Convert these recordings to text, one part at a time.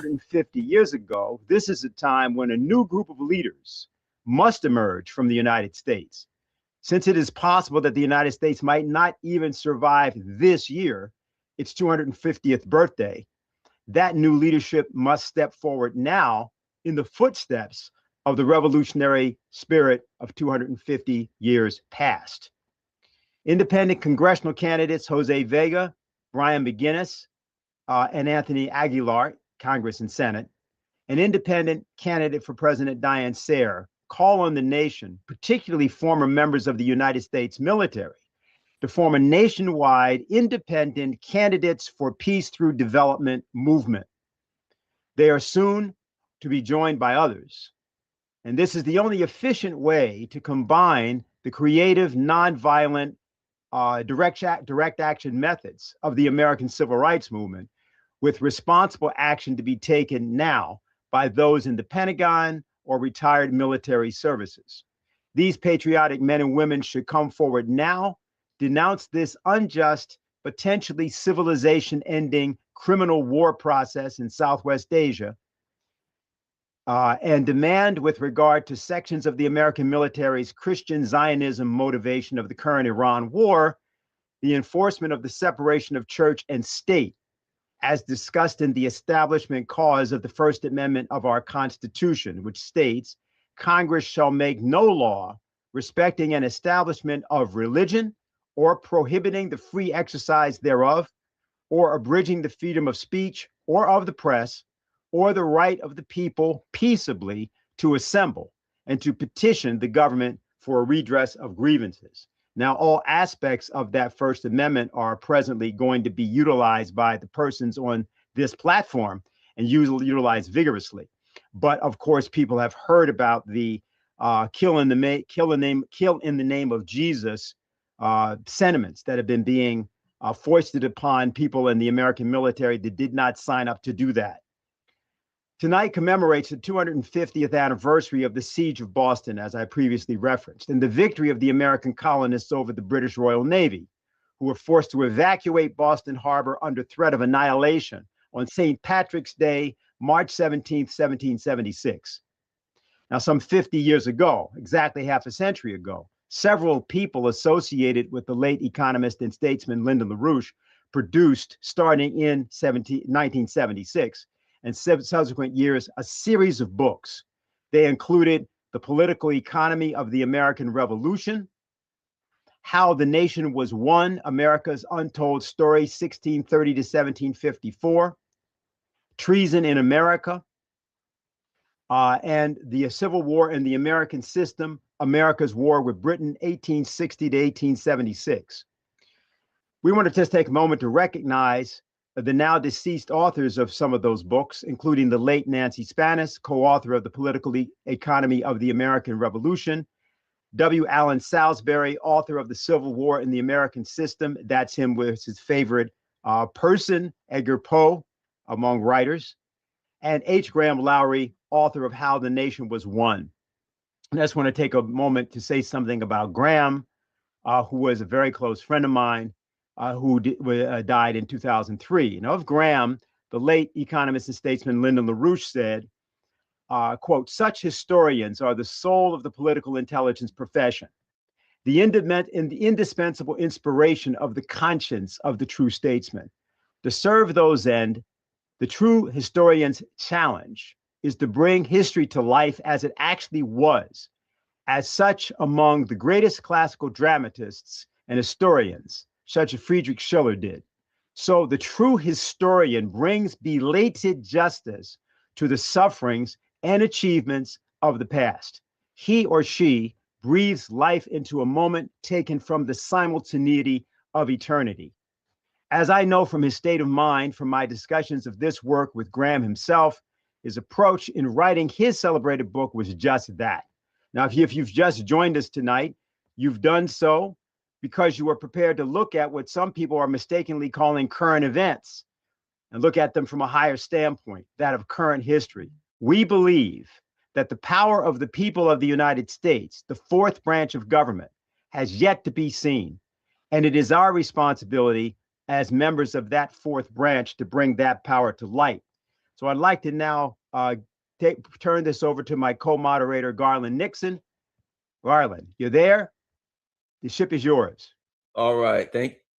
250 years ago, this is a time when a new group of leaders must emerge from the United States. Since it is possible that the United States might not even survive this year, its 250th birthday, that new leadership must step forward now in the footsteps of the revolutionary spirit of 250 years past. Independent congressional candidates Jose Vega, Brian McGinnis, and Anthony Aguilar, Congress and Senate, an independent candidate for President Diane Sare, call on the nation, particularly former members of the United States military, to form a nationwide independent candidates for peace through development movement. They are soon to be joined by others. And this is the only efficient way to combine the creative, nonviolent, direct action methods of the American civil rights movement with responsible action to be taken now by those in the Pentagon or retired military services. These patriotic men and women should come forward now, denounce this unjust, potentially civilization-ending criminal war process in Southwest Asia, and demand, with regard to sections of the American military's Christian Zionism motivation of the current Iran war, the enforcement of the separation of church and state, as discussed in the Establishment Clause of the First Amendment of our Constitution, which states, Congress shall make no law respecting an establishment of religion or prohibiting the free exercise thereof, or abridging the freedom of speech or of the press, or the right of the people peaceably to assemble and to petition the government for a redress of grievances. Now, all aspects of that First Amendment are presently going to be utilized by the persons on this platform and utilized vigorously. But of course, people have heard about the kill in the name of Jesus sentiments that have been being foisted upon people in the American military that did not sign up to do that. Tonight commemorates the 250th anniversary of the Siege of Boston, as I previously referenced, and the victory of the American colonists over the British Royal Navy, who were forced to evacuate Boston Harbor under threat of annihilation on St. Patrick's Day, March 17, 1776. Now, some 50 years ago, exactly half a century ago, several people associated with the late economist and statesman Lyndon LaRouche produced, starting in 1976, and subsequent years, a series of books. They included The Political Economy of the American Revolution, How the Nation Was Won, America's Untold Story, 1630 to 1754, Treason in America, and the Civil War and the American System, America's War with Britain, 1860 to 1876. We want to just take a moment to recognize the now deceased authors of some of those books, including the late Nancy Spanis, co-author of The Political Economy of the American Revolution, W. Allen Salisbury, author of The Civil War and the American System. That's him with his favorite person, Edgar Poe, among writers, and H. Graham Lowry, author of How the Nation Was Won. And I just want to take a moment to say something about Graham, who was a very close friend of mine, who died in 2003. And of Graham, the late economist and statesman Lyndon LaRouche said, quote, such historians are the soul of the political intelligence profession, the indispensable inspiration of the conscience of the true statesman. To serve those ends, the true historian's challenge is to bring history to life as it actually was. As such, among the greatest classical dramatists and historians, such as Friedrich Schiller did. So the true historian brings belated justice to the sufferings and achievements of the past. He or she breathes life into a moment taken from the simultaneity of eternity. As I know from his state of mind, from my discussions of this work with Graham himself, his approach in writing his celebrated book was just that. Now, if you've just joined us tonight, you've done so because you are prepared to look at what some people are mistakenly calling current events and look at them from a higher standpoint, that of current history. We believe that the power of the people of the United States, the fourth branch of government, has yet to be seen. And it is our responsibility as members of that fourth branch to bring that power to light. So I'd like to now turn this over to my co-moderator, Garland Nixon. Garland, you're there? The ship is yours. All right.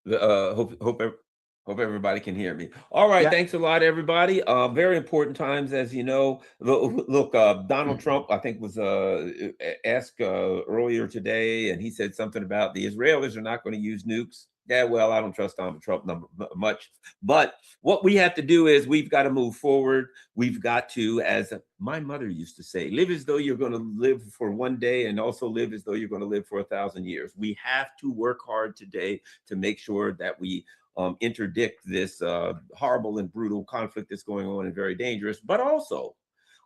Hope everybody can hear me. All right. Yeah. Thanks a lot, everybody. Very important times, as you know. Look, Donald Trump, I think, was asked earlier today, and he said something about the Israelis are not going to use nukes. Yeah, well, I don't trust Donald Trump much. But what we have to do is we've got to move forward. We've got to, as my mother used to say, live as though you're going to live for one day and also live as though you're going to live for 1,000 years. We have to work hard today to make sure that we interdict this horrible and brutal conflict that's going on and very dangerous. But also,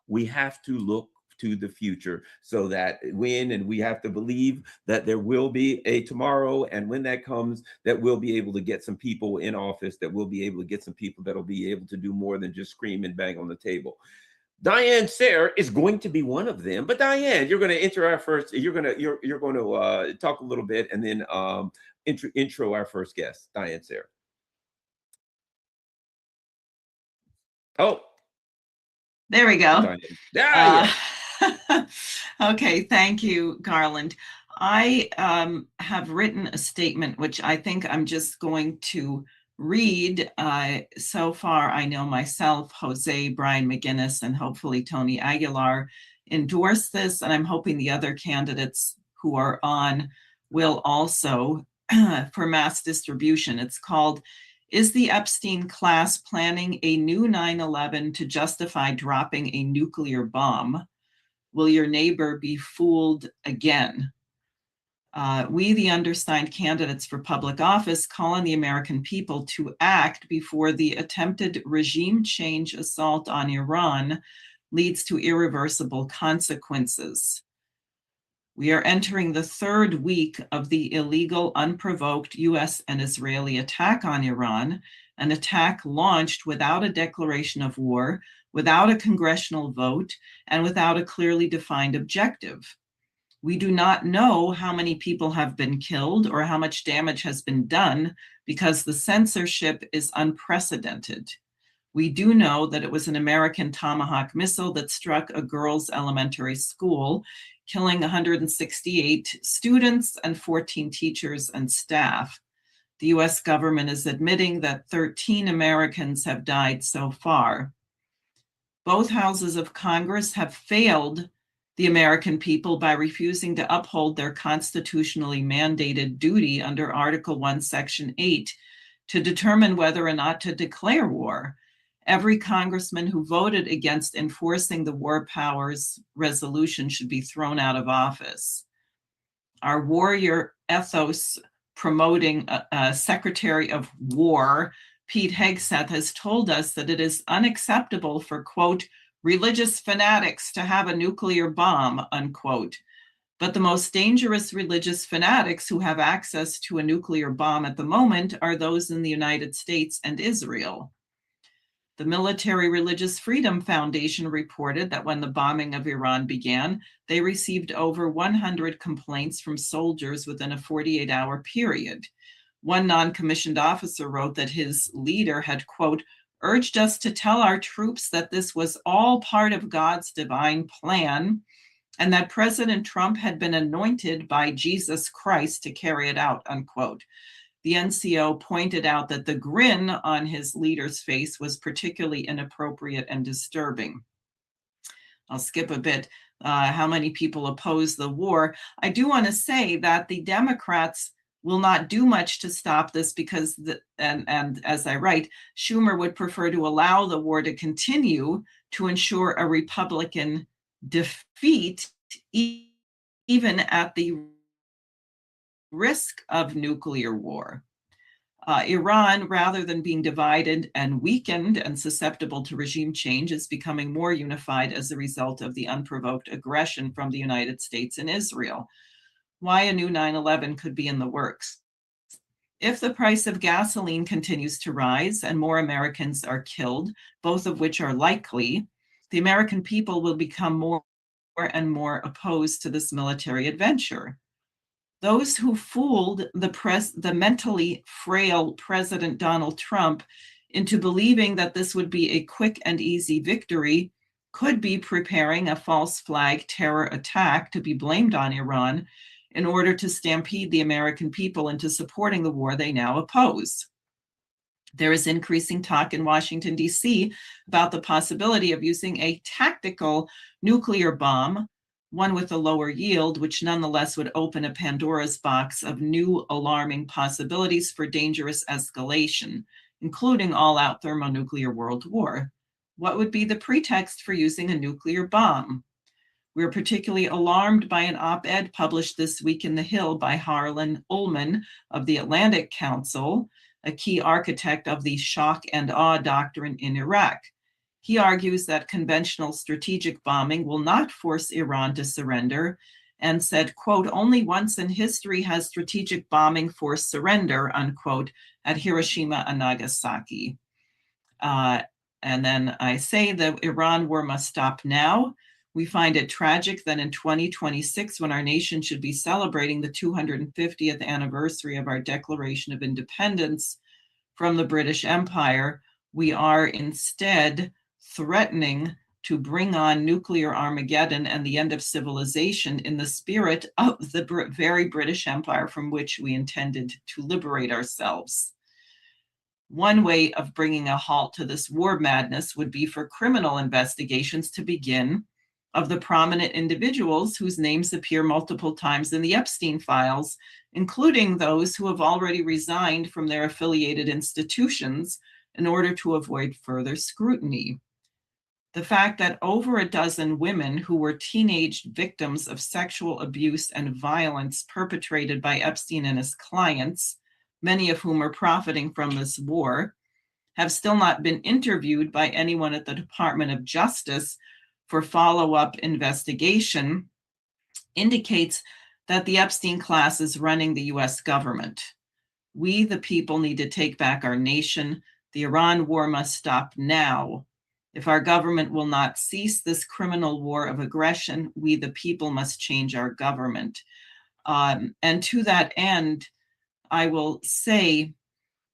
we have to look to the future so that we have to believe that there will be a tomorrow, and when that comes, that we'll be able to get some people in office, that we'll be able to get some people that'll be able to do more than just scream and bang on the table. Diane Sare is going to be one of them. But Diane, you're going to enter our first. You're going to talk a little bit and then intro our first guest, Diane Sare. Oh, there we go. Diane. Yeah. Okay, thank you, Garland. I have written a statement, which I think I'm just going to read. So far, I know myself, Jose, Brian McGinnis, and hopefully Tony Aguilar endorse this, and I'm hoping the other candidates who are on will also for mass distribution. It's called, "Is the Epstein class planning a new 9/11 to justify dropping a nuclear bomb? Will your neighbor be fooled again?" We, the undersigned candidates for public office, call on the American people to act before the attempted regime change assault on Iran leads to irreversible consequences. We are entering the third week of the illegal, unprovoked US and Israeli attack on Iran, an attack launched without a declaration of war, without a congressional vote, and without a clearly defined objective. We do not know how many people have been killed or how much damage has been done because the censorship is unprecedented. We do know that it was an American Tomahawk missile that struck a girls' elementary school, killing 168 students and 14 teachers and staff. The US government is admitting that 13 Americans have died so far. Both houses of Congress have failed the American people by refusing to uphold their constitutionally mandated duty under Article 1, Section 8 to determine whether or not to declare war. Every congressman who voted against enforcing the war powers resolution should be thrown out of office. Our warrior ethos promoting Secretary of War, Pete Hegseth, has told us that it is unacceptable for, quote, religious fanatics to have a nuclear bomb, unquote. But the most dangerous religious fanatics who have access to a nuclear bomb at the moment are those in the United States and Israel. The Military Religious Freedom Foundation reported that when the bombing of Iran began, they received over 100 complaints from soldiers within a 48-hour period. One non-commissioned officer wrote that his leader had, quote, urged us to tell our troops that this was all part of God's divine plan and that President Trump had been anointed by Jesus Christ to carry it out, unquote. The NCO pointed out that the grin on his leader's face was particularly inappropriate and disturbing. I'll skip a bit. How many people oppose the war? I do want to say that the Democrats will not do much to stop this because, and as I write, Schumer would prefer to allow the war to continue to ensure a Republican defeat, even at the risk of nuclear war. Iran, rather than being divided and weakened and susceptible to regime change, is becoming more unified as a result of the unprovoked aggression from the United States and Israel. Why a new 9/11 could be in the works. If the price of gasoline continues to rise and more Americans are killed, both of which are likely, the American people will become more and more opposed to this military adventure. Those who fooled the mentally frail President Donald Trump into believing that this would be a quick and easy victory could be preparing a false flag terror attack to be blamed on Iran in order to stampede the American people into supporting the war they now oppose. There is increasing talk in Washington, D.C. about the possibility of using a tactical nuclear bomb, one with a lower yield, which nonetheless would open a Pandora's box of new alarming possibilities for dangerous escalation, including all-out thermonuclear world war. What would be the pretext for using a nuclear bomb? We're particularly alarmed by an op-ed published this week in The Hill by Harlan Ullman of the Atlantic Council, a key architect of the shock and awe doctrine in Iraq. He argues that conventional strategic bombing will not force Iran to surrender, and said, quote, only once in history has strategic bombing forced surrender, unquote, at Hiroshima and Nagasaki. And then I say the Iran war must stop now. We find it tragic that in 2026, when our nation should be celebrating the 250th anniversary of our Declaration of Independence from the British Empire, we are instead threatening to bring on nuclear Armageddon and the end of civilization in the spirit of the very British Empire from which we intended to liberate ourselves. One way of bringing a halt to this war madness would be for criminal investigations to begin of the prominent individuals whose names appear multiple times in the Epstein files, including those who have already resigned from their affiliated institutions in order to avoid further scrutiny. The fact that over a dozen women who were teenage victims of sexual abuse and violence perpetrated by Epstein and his clients, many of whom are profiting from this war, have still not been interviewed by anyone at the Department of Justice for follow-up investigation indicates that the Epstein class is running the US government. We, the people, need to take back our nation. The Iran war must stop now. If our government will not cease this criminal war of aggression, we, the people, must change our government. And to that end, I will say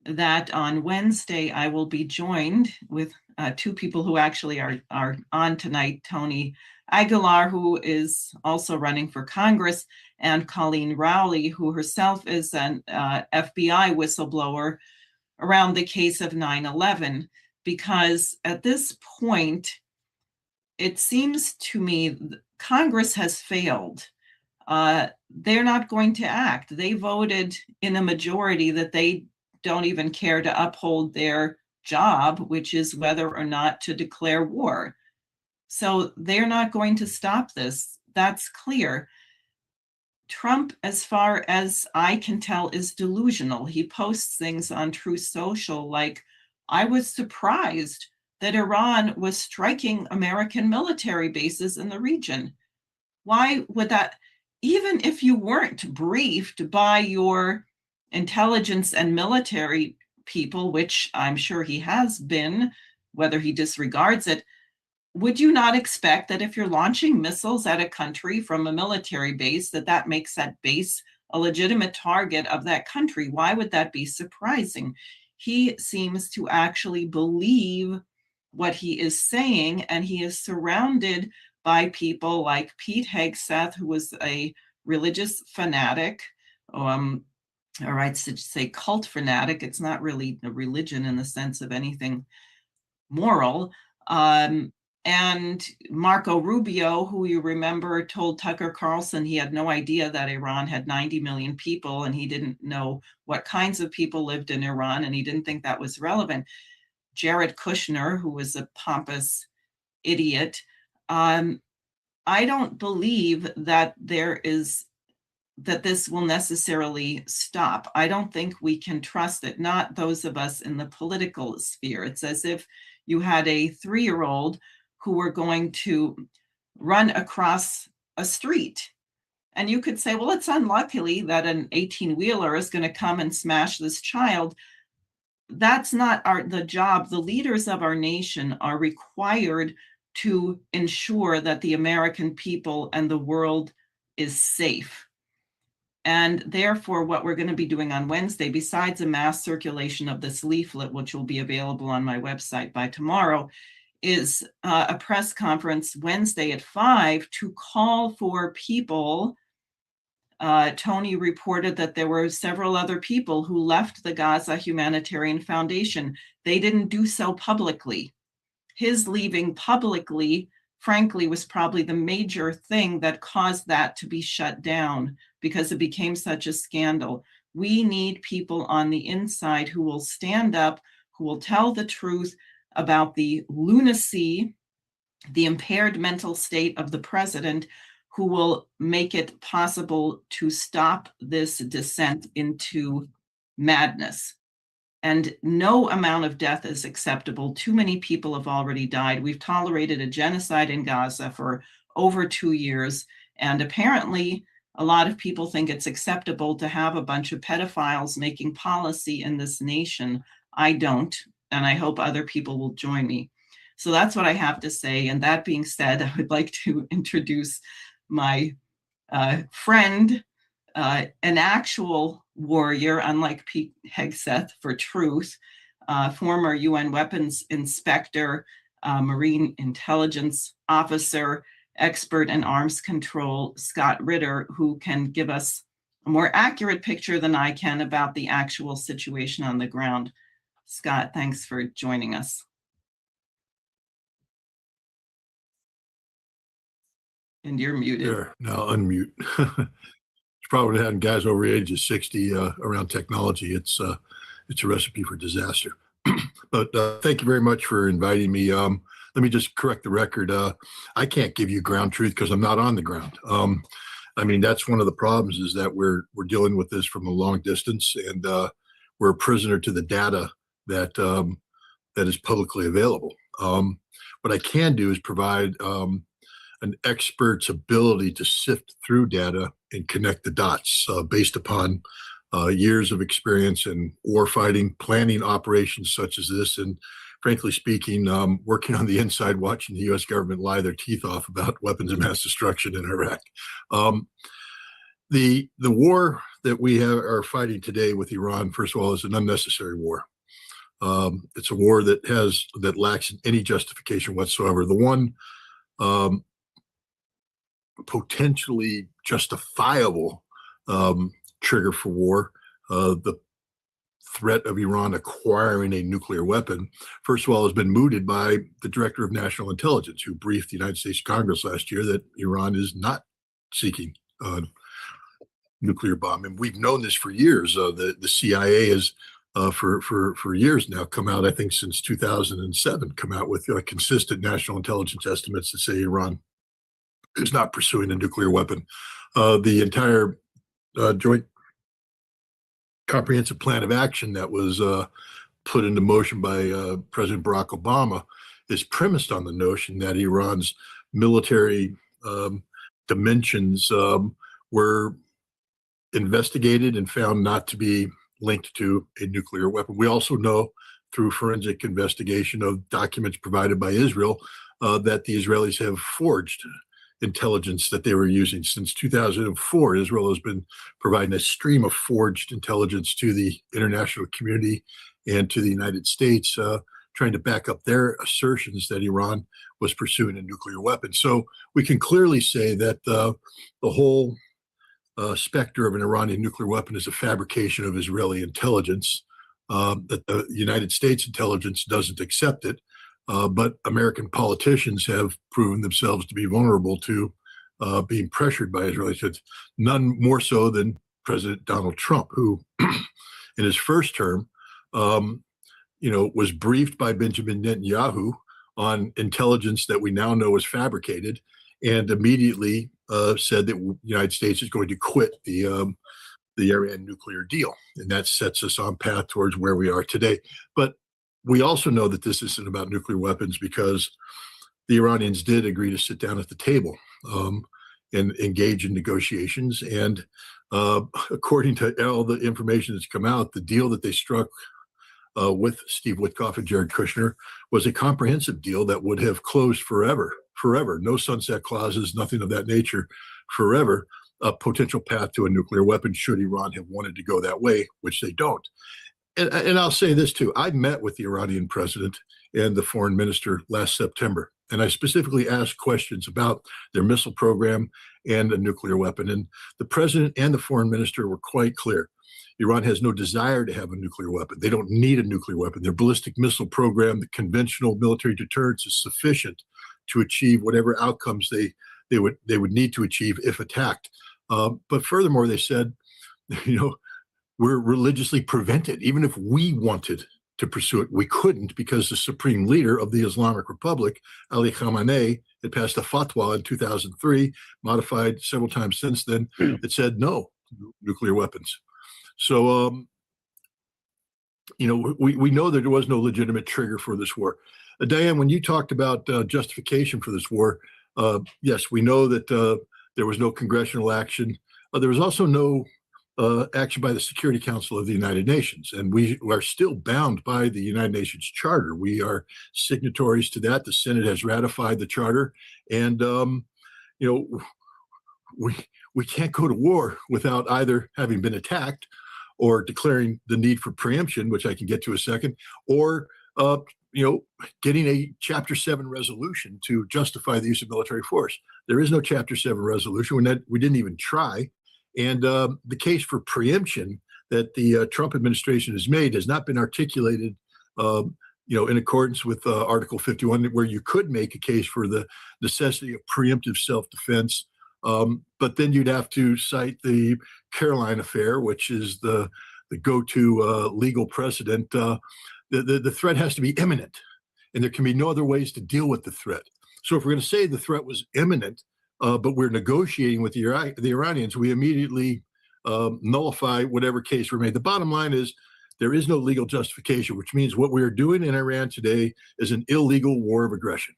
that on Wednesday, I will be joined with two people who actually are on tonight, Tony Aguilar, who is also running for Congress, and Colleen Rowley, who herself is an FBI whistleblower around the case of 9/11, because at this point, it seems to me Congress has failed. They're not going to act. They voted in a majority that they don't even care to uphold their job, which is whether or not to declare war. So they're not going to stop this. That's clear. Trump, as far as I can tell, is delusional. He posts things on Truth Social like, I was surprised that Iran was striking American military bases in the region. Why would that, even if you weren't briefed by your intelligence and military people, which I'm sure he has been, whether he disregards it, would you not expect that if you're launching missiles at a country from a military base, that makes that base a legitimate target of that country? Why would that be surprising? He seems to actually believe what he is saying, and he is surrounded by people like Pete Hegseth, who was a religious fanatic, or I should say cult fanatic. It's not really a religion in the sense of anything moral. And Marco Rubio, who you remember told Tucker Carlson he had no idea that Iran had 90 million people, and he didn't know what kinds of people lived in Iran, and he didn't think that was relevant. Jared Kushner, who was a pompous idiot. I don't believe that this will necessarily stop. I don't think we can trust it, not those of us in the political sphere. It's as if you had a 3-year-old who were going to run across a street. And you could say, well, it's unlucky that an 18-wheeler is going to come and smash this child. That's not the job. The leaders of our nation are required to ensure that the American people and the world is safe. And therefore, what we're going to be doing on Wednesday, besides a mass circulation of this leaflet, which will be available on my website by tomorrow, is a press conference Wednesday at 5 to call for people. Tony reported that there were several other people who left the Gaza Humanitarian Foundation. They didn't do so publicly. His leaving publicly, frankly, was probably the major thing that caused that to be shut down, because it became such a scandal. We need people on the inside who will stand up, who will tell the truth about the lunacy, the impaired mental state of the president, who will make it possible to stop this descent into madness. And no amount of death is acceptable. Too many people have already died. We've tolerated a genocide in Gaza for over 2 years. And apparently, a lot of people think it's acceptable to have a bunch of pedophiles making policy in this nation. I don't, and I hope other people will join me. So that's what I have to say. And that being said, I would like to introduce my friend, an actual warrior, unlike Pete Hegseth, for truth, former UN weapons inspector, Marine intelligence officer, expert in arms control, Scott Ritter, who can give us a more accurate picture than I can about the actual situation on the ground. Scott, thanks for joining us. And you're muted. Sure. Now unmute. It's probably having guys over the age of 60 around technology. It's a recipe for disaster. But thank you very much for inviting me. Let me just correct the record. I can't give you ground truth because I'm not on the ground. I mean, that's one of the problems, is that we're dealing with this from a long distance, and we're a prisoner to the data that that is publicly available. What I can do is provide an expert's ability to sift through data and connect the dots based upon years of experience in war fighting, planning operations such as this, and frankly speaking, working on the inside, watching the U.S. government lie their teeth off about weapons of mass destruction in Iraq. The war that we are fighting today with Iran, first of all, is an unnecessary war. It's a war that lacks any justification whatsoever. The one potentially justifiable trigger for war, the threat of Iran acquiring a nuclear weapon, first of all, has been mooted by the Director of National Intelligence, who briefed the United States Congress last year that Iran is not seeking a nuclear bomb. And we've known this for years. The CIA has, for years now, come out, I think since 2007, come out with consistent national intelligence estimates that say Iran is not pursuing a nuclear weapon. The entire joint comprehensive plan of action that was put into motion by President Barack Obama is premised on the notion that Iran's military dimensions were investigated and found not to be linked to a nuclear weapon. We also know through forensic investigation of documents provided by Israel that the Israelis have forged intelligence that they were using. Since 2004, Israel has been providing a stream of forged intelligence to the international community and to the United States, trying to back up their assertions that Iran was pursuing a nuclear weapon. So we can clearly say that the whole specter of an Iranian nuclear weapon is a fabrication of Israeli intelligence, that the United States intelligence doesn't accept it. But American politicians have proven themselves to be vulnerable to being pressured by Israelis. None more so than President Donald Trump, who, in his first term, was briefed by Benjamin Netanyahu on intelligence that we now know is fabricated, and immediately said that the United States is going to quit the Iran nuclear deal, and that sets us on path towards where we are today. But we also know that this isn't about nuclear weapons, because the Iranians did agree to sit down at the table and engage in negotiations. And according to all the information that's come out, the deal that they struck with Steve Witkoff and Jared Kushner was a comprehensive deal that would have closed forever, no sunset clauses, nothing of that nature, forever. a potential path to a nuclear weapon should Iran have wanted to go that way, which they don't. And I'll say this too. I met with the Iranian president and the foreign minister last September, and I specifically asked questions about their missile program and a nuclear weapon. And the president and the foreign minister were quite clear. Iran has no desire to have a nuclear weapon. They don't need a nuclear weapon. Their ballistic missile program, the conventional military deterrence, is sufficient to achieve whatever outcomes they would need to achieve if attacked. But furthermore, they said, we're religiously prevented. Even if we wanted to pursue it, we couldn't, because the supreme leader of the Islamic Republic, Ali Khamenei, had passed a fatwa in 2003, modified several times since then, that said no nuclear weapons. So, we know that there was no legitimate trigger for this war. Diane, when you talked about justification for this war, yes, we know that there was no congressional action. There was also no action by the Security Council of the United Nations, and we are still bound by the United Nations Charter. We are signatories to that. The Senate has ratified the charter, and we can't go to war without either having been attacked, or declaring the need for preemption, which I can get to in a second, or getting a Chapter 7 resolution to justify the use of military force. There is no Chapter 7 resolution. We didn't even try. And the case for preemption that the Trump administration has made has not been articulated, in accordance with Article 51, where you could make a case for the necessity of preemptive self-defense. But then you'd have to cite the Caroline affair, which is the go-to legal precedent. The threat has to be imminent, and there can be no other ways to deal with the threat. So if we're going to say the threat was imminent, but we're negotiating with the Iranians, we immediately nullify whatever case we're made. The bottom line is there is no legal justification, which means what we are doing in Iran today is an illegal war of aggression.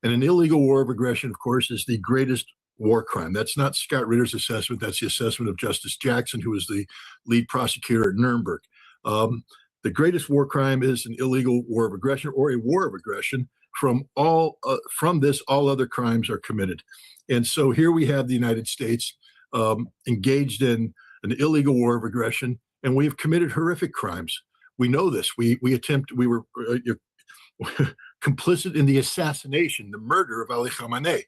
And an illegal war of aggression, of course, is the greatest war crime. That's not Scott Ritter's assessment. That's the assessment of Justice Jackson, who is the lead prosecutor at Nuremberg. The greatest war crime is an illegal war of aggression, or a war of aggression. From this, all other crimes are committed. And so here we have the United States engaged in an illegal war of aggression, and we have committed horrific crimes. We know this. We were complicit in the assassination, the murder of Ali Khamenei.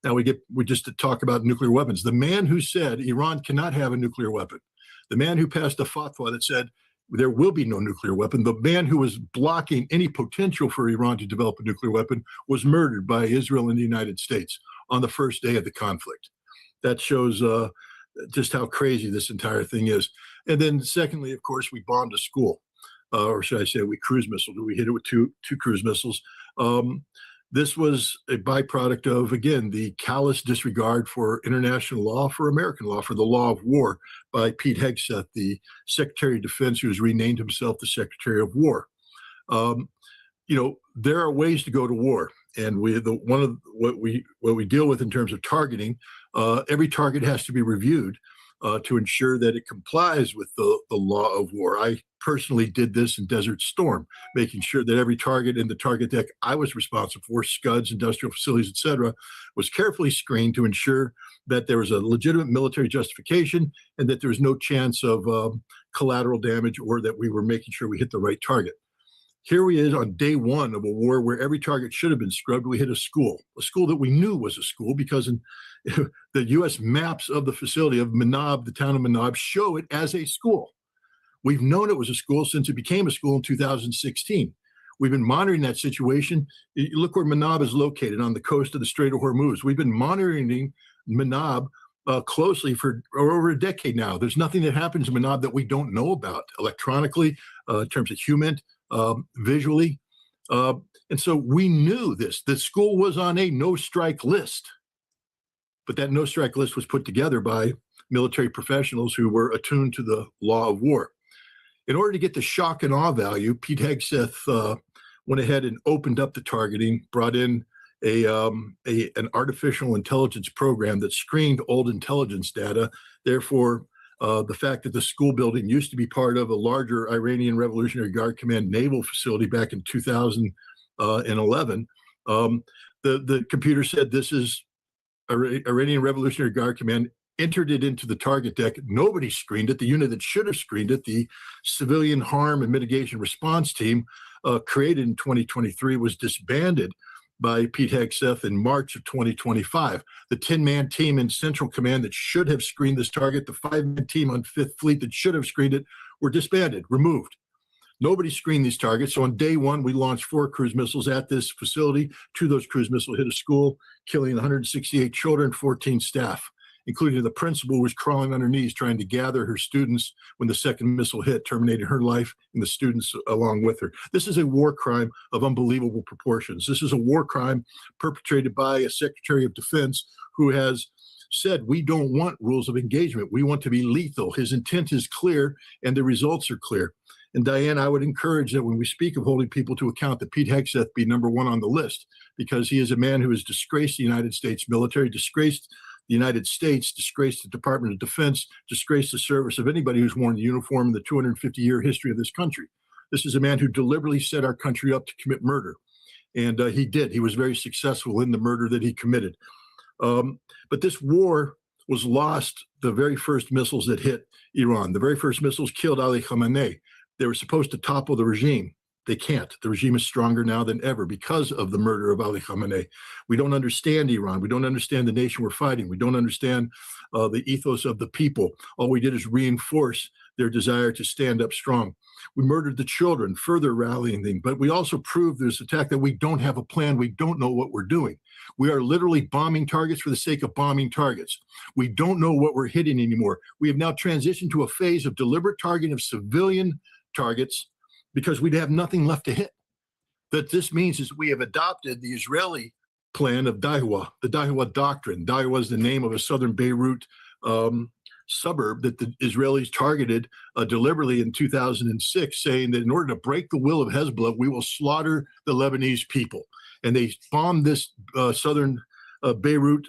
Now we just to talk about nuclear weapons. The man who said Iran cannot have a nuclear weapon, the man who passed a fatwa that said there will be no nuclear weapon, the man who was blocking any potential for Iran to develop a nuclear weapon, was murdered by Israel and the United States on the first day of the conflict. That shows just how crazy this entire thing is. And then secondly, of course, we bombed a school, or should I say we cruise missiled. We hit it with two cruise missiles. This was a byproduct of, again, the callous disregard for international law, for American law, for the law of war by Pete Hegseth, the Secretary of Defense, who has renamed himself the Secretary of War. There are ways to go to war, and what we deal with in terms of targeting, every target has to be reviewed to ensure that it complies with the law of war. I personally did this in Desert Storm, making sure that every target in the target deck I was responsible for, scuds, industrial facilities, etc., was carefully screened to ensure that there was a legitimate military justification and that there was no chance of collateral damage, or that we were making sure we hit the right target. Here we is on day one of a war where every target should have been scrubbed. We hit a school that we knew was a school, because in the U.S. maps of the facility of Manab, the town of Manab, show it as a school. We've known it was a school since it became a school in 2016. We've been monitoring that situation. Look where Manab is located, on the coast of the Strait of Hormuz. We've been monitoring Manab closely for over a decade now. There's nothing that happens in Manab that we don't know about electronically, in terms of human, visually. And so we knew this. The school was on a no-strike list. But that no-strike list was put together by military professionals who were attuned to the law of war. In order to get the shock and awe value, Pete Hegseth went ahead and opened up the targeting, brought in an artificial intelligence program that screened old intelligence data. Therefore, the fact that the school building used to be part of a larger Iranian Revolutionary Guard Command naval facility back in 2011, the computer said this is Iranian Revolutionary Guard Command entered it into the target deck. Nobody screened it. The unit that should have screened it, the Civilian Harm and Mitigation Response Team, created in 2023, was disbanded by Pete Hegseth in March of 2025. The 10-man team in Central Command that should have screened this target, the 5-man team on 5th Fleet that should have screened it, were disbanded, removed. Nobody screened these targets. So on day one, we launched 4 cruise missiles at this facility. 2 of those cruise missiles hit a school, killing 168 children, 14 staff, including the principal who was crawling on her knees trying to gather her students when the second missile hit, terminating her life and the students along with her. This is a war crime of unbelievable proportions. This is a war crime perpetrated by a Secretary of Defense who has said, we don't want rules of engagement. We want to be lethal. His intent is clear and the results are clear. And Diane, I would encourage that when we speak of holding people to account, that Pete Hegseth be number 1 on the list, because he is a man who has disgraced the United States military, disgraced the United States, disgraced the Department of Defense, disgraced the service of anybody who's worn the uniform in the 250-year history of this country. This is a man who deliberately set our country up to commit murder. And he did. He was very successful in the murder that he committed. But this war was lost the very first missiles that hit Iran. The very first missiles killed Ali Khamenei. They were supposed to topple the regime. They can't. The regime is stronger now than ever because of the murder of Ali Khamenei. We don't understand Iran. We don't understand the nation we're fighting. We don't understand the ethos of the people. All we did is reinforce their desire to stand up strong. We murdered the children, further rallying them. But we also proved this attack that we don't have a plan. We don't know what we're doing. We are literally bombing targets for the sake of bombing targets. We don't know what we're hitting anymore. We have now transitioned to a phase of deliberate targeting of civilian targets because we'd have nothing left to hit. That this means is we have adopted the Israeli plan of Daiwa, the Daiwa Doctrine. Daiwa is the name of a southern Beirut suburb that the Israelis targeted deliberately in 2006, saying that in order to break the will of Hezbollah, we will slaughter the Lebanese people. And they bombed this southern Beirut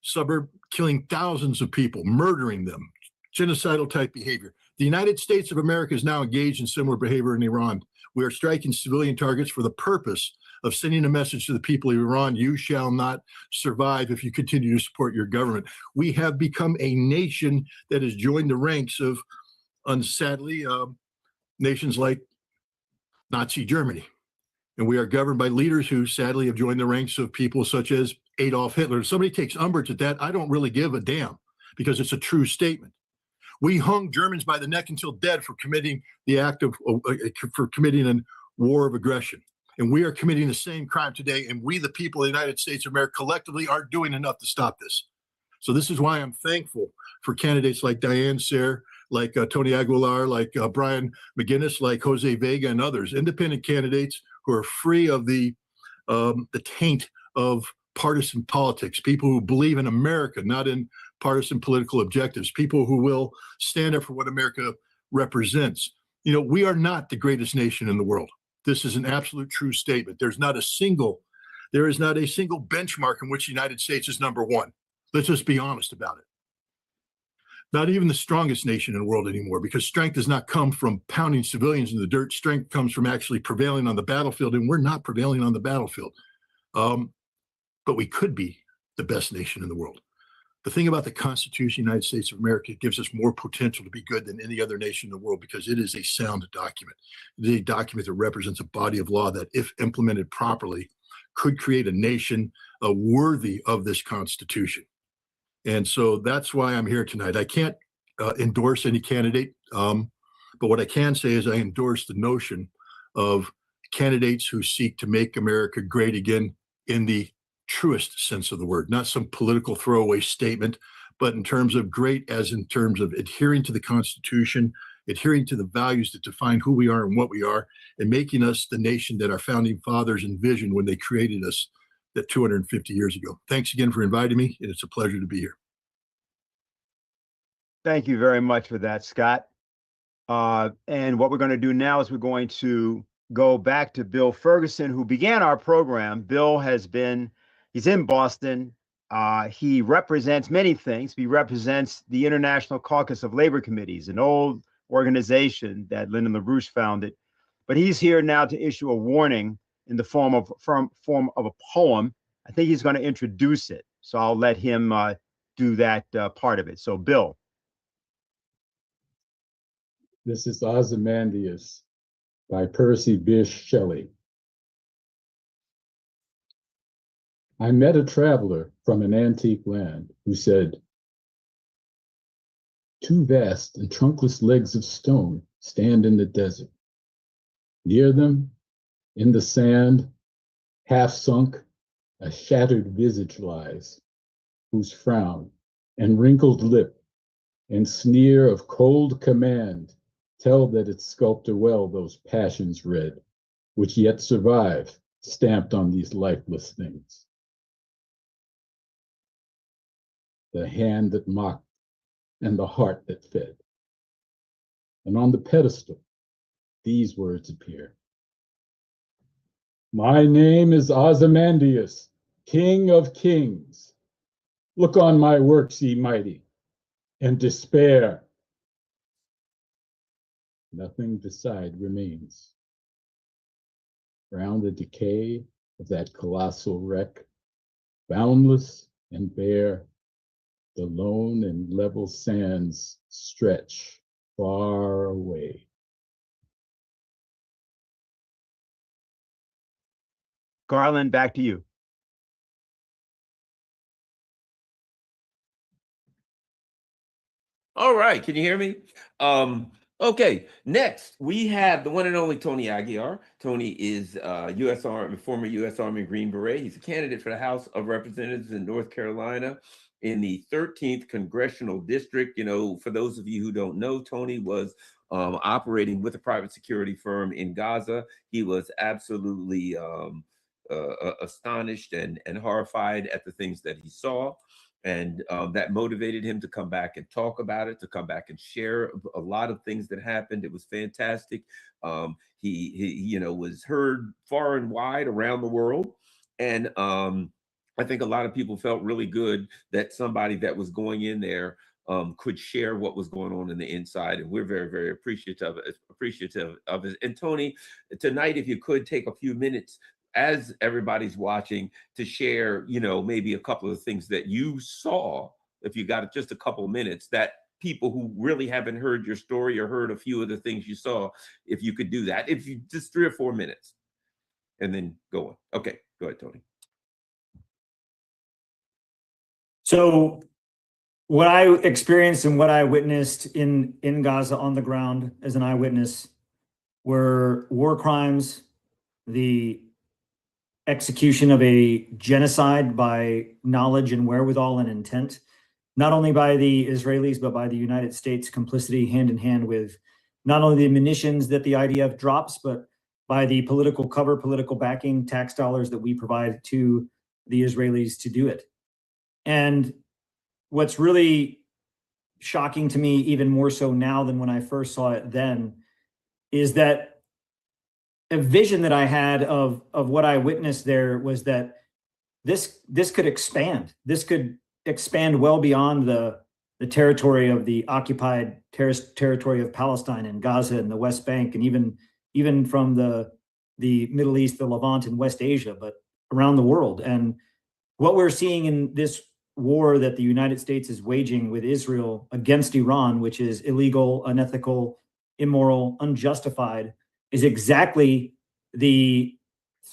suburb, killing thousands of people, murdering them, genocidal type behavior. The United States of America is now engaged in similar behavior in Iran. We are striking civilian targets for the purpose of sending a message to the people of Iran: you shall not survive if you continue to support your government. We have become a nation that has joined the ranks of, sadly, nations like Nazi Germany. And we are governed by leaders who sadly have joined the ranks of people such as Adolf Hitler. If somebody takes umbrage at that, I don't really give a damn, because it's a true statement. We hung Germans by the neck until dead for committing the act of, for committing a war of aggression. And we are committing the same crime today. And we, the people of the United States of America, collectively aren't doing enough to stop this. So this is why I'm thankful for candidates like Diane, Sare, like Tony Aguilar, like Brian McGinnis, like Jose Vega and others, independent candidates who are free of the taint of partisan politics, people who believe in America, not in partisan political objectives, people who will stand up for what America represents. You know, we are not the greatest nation in the world. This is an absolute true statement. There is not a single benchmark in which the United States is number 1. Let's just be honest about it. Not even the strongest nation in the world anymore, because strength does not come from pounding civilians in the dirt. Strength comes from actually prevailing on the battlefield, and we're not prevailing on the battlefield. But we could be the best nation in the world. The thing about the Constitution of the United States of America, it gives us more potential to be good than any other nation in the world, because it is a sound document. It is a document that represents a body of law that, if implemented properly, could create a nation worthy of this Constitution. And so that's why I'm here tonight. I can't endorse any candidate, but what I can say is I endorse the notion of candidates who seek to make America great again in the truest sense of the word, not some political throwaway statement, but in terms of great as in terms of adhering to the Constitution, adhering to the values that define who we are and what we are, and making us the nation that our founding fathers envisioned when they created us that 250 years ago. Thanks again for inviting me, and it's a pleasure to be here. Thank you very much for that, Scott. And what we're going to do now is we're going to go back to Bill Ferguson, who began our program. Bill he's in Boston. He represents many things. He represents the International Caucus of Labor Committees, an old organization that Lyndon LaRouche founded. But he's here now to issue a warning in the form of a poem. I think he's going to introduce it. So I'll let him do that part of it. So, Bill. This is Ozymandias by Percy Bysshe Shelley. I met a traveler from an antique land who said, "Two vast and trunkless legs of stone stand in the desert. Near them, in the sand, half sunk, a shattered visage lies, whose frown and wrinkled lip and sneer of cold command tell that its sculptor well those passions read, which yet survive, stamped on these lifeless things. The hand that mocked and the heart that fed. And on the pedestal, these words appear. My name is Ozymandias, King of Kings. Look on my works, ye mighty, and despair. Nothing beside remains. Round the decay of that colossal wreck, boundless and bare, the lone and level sands stretch far away. Garland, back to you. All right, can you hear me? Okay, next we have the one and only Tony Aguilar. Tony is U.S. Army, former U.S. Army Green Beret. He's a candidate for the House of Representatives in North Carolina in the 13th Congressional District. You know, for those of you who don't know, Tony was operating with a private security firm in Gaza. He was absolutely astonished and horrified at the things that he saw. And that motivated him to come back and talk about it, to come back and share a lot of things that happened. It was fantastic. He was heard far and wide around the world. And I think a lot of people felt really good that somebody that was going in there could share what was going on in the inside. And we're very, very appreciative of it. And Tony, tonight, if you could take a few minutes as everybody's watching to share, maybe a couple of things that you saw, if you got just a couple of minutes, that people who really haven't heard your story or heard a few of the things you saw, if you could do that, if you just 3 or 4 minutes and then go on. Okay, go ahead, Tony. So what I experienced and what I witnessed in Gaza on the ground as an eyewitness were war crimes, the execution of a genocide by knowledge and wherewithal and intent, not only by the Israelis, but by the United States, complicity hand in hand with not only the munitions that the IDF drops, but by the political cover, political backing, tax dollars that we provide to the Israelis to do it. And what's really shocking to me, even more so now than when I first saw it then, is that a vision that I had of what I witnessed there was that this could expand. This could expand well beyond the territory of the occupied territory of Palestine and Gaza and the West Bank, and even from the Middle East, the Levant, and West Asia, but around the world. And what we're seeing in this war that the United States is waging with Israel against Iran, which is illegal, unethical, immoral, unjustified, is exactly the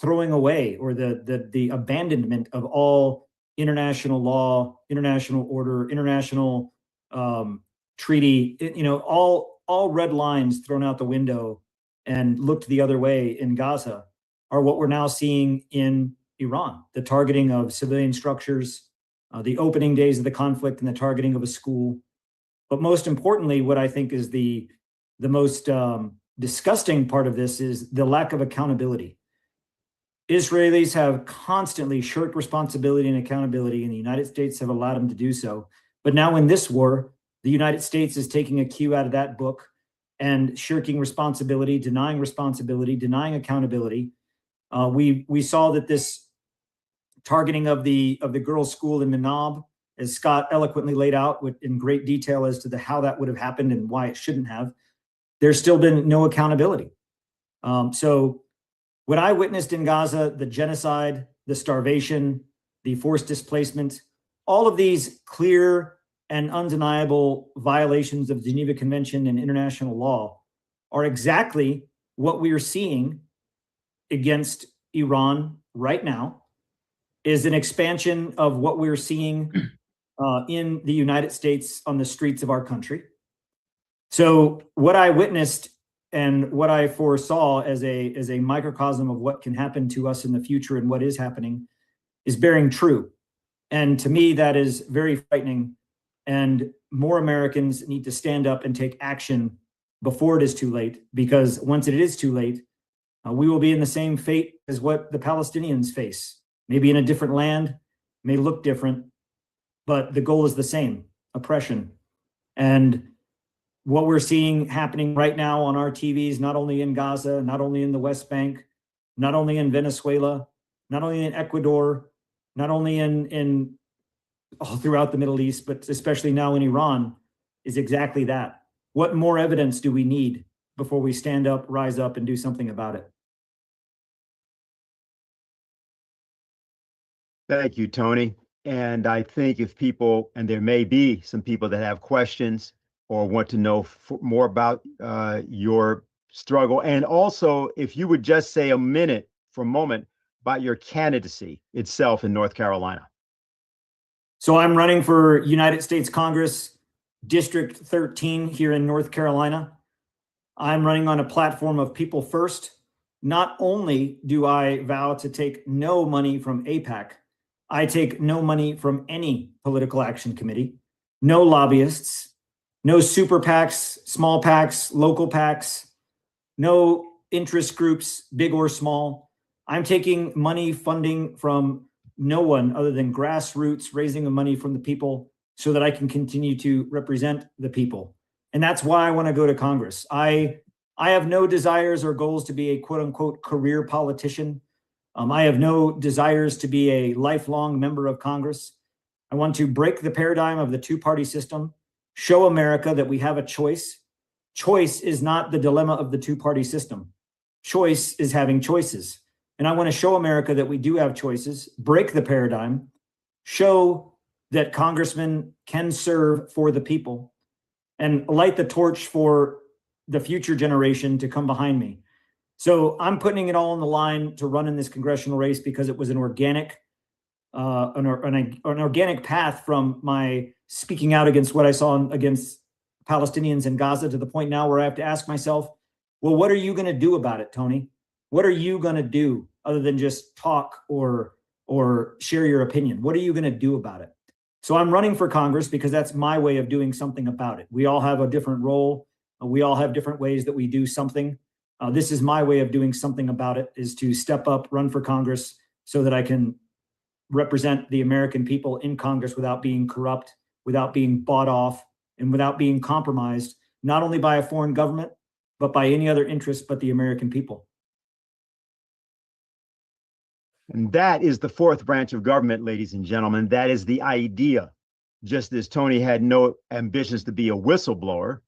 throwing away or the abandonment of all international law, international order, international treaty, all red lines thrown out the window and looked the other way in Gaza are what we're now seeing in Iran. The targeting of civilian structures, the opening days of the conflict and the targeting of a school. But most importantly, what I think is the most disgusting part of this is the lack of accountability. Israelis have constantly shirked responsibility and accountability, and the United States have allowed them to do so. But now in this war, the United States is taking a cue out of that book and shirking responsibility, denying accountability. We saw that this targeting of the girls' school in Manab, as Scott eloquently laid out in great detail as to how that would have happened and why it shouldn't have. There's still been no accountability. So what I witnessed in Gaza, the genocide, the starvation, the forced displacement, all of these clear and undeniable violations of the Geneva Convention and international law are exactly what we are seeing against Iran right now, is an expansion of what we're seeing in the United States on the streets of our country. So what I witnessed and what I foresaw as a microcosm of what can happen to us in the future and what is happening is bearing true. And to me, that is very frightening. And more Americans need to stand up and take action before it is too late, because once it is too late, we will be in the same fate as what the Palestinians face. Maybe in a different land, may look different, but the goal is the same: oppression. And what we're seeing happening right now on our TVs, not only in Gaza, not only in the West Bank, not only in Venezuela, not only in Ecuador, not only in all throughout the Middle East, but especially now in Iran, is exactly that. What more evidence do we need before we stand up, rise up, and do something about it? Thank you, Tony. And I think if people, and there may be some people that have questions or want to know more about your struggle, and also if you would just say a moment about your candidacy itself in North Carolina. So I'm running for United States Congress, District 13 here in North Carolina. I'm running on a platform of people first. Not only do I vow to take no money from AIPAC, I take no money from any political action committee, no lobbyists, no super PACs, small PACs, local PACs, no interest groups, big or small. I'm taking money funding from no one other than grassroots, raising the money from the people so that I can continue to represent the people. And that's why I want to go to Congress. I have no desires or goals to be a quote unquote career politician. I have no desires to be a lifelong member of Congress. I want to break the paradigm of the two-party system, show America that we have a choice. Choice is not the dilemma of the two-party system. Choice is having choices. And I want to show America that we do have choices, break the paradigm, show that congressmen can serve for the people, and light the torch for the future generation to come behind me. So I'm putting it all on the line to run in this congressional race because it was an organic path from my speaking out against what I saw against Palestinians in Gaza to the point now where I have to ask myself, well, what are you going to do about it, Tony? What are you going to do other than just talk or share your opinion? What are you going to do about it? So I'm running for Congress because that's my way of doing something about it. We all have a different role. We all have different ways that we do something. This is my way of doing something about it, is to step up, run for Congress so that I can represent the American people in Congress without being corrupt, without being bought off, and without being compromised, not only by a foreign government, but by any other interest but the American people. And that is the fourth branch of government, ladies and gentlemen. That is the idea. Just as Tony had no ambitions to be a whistleblower,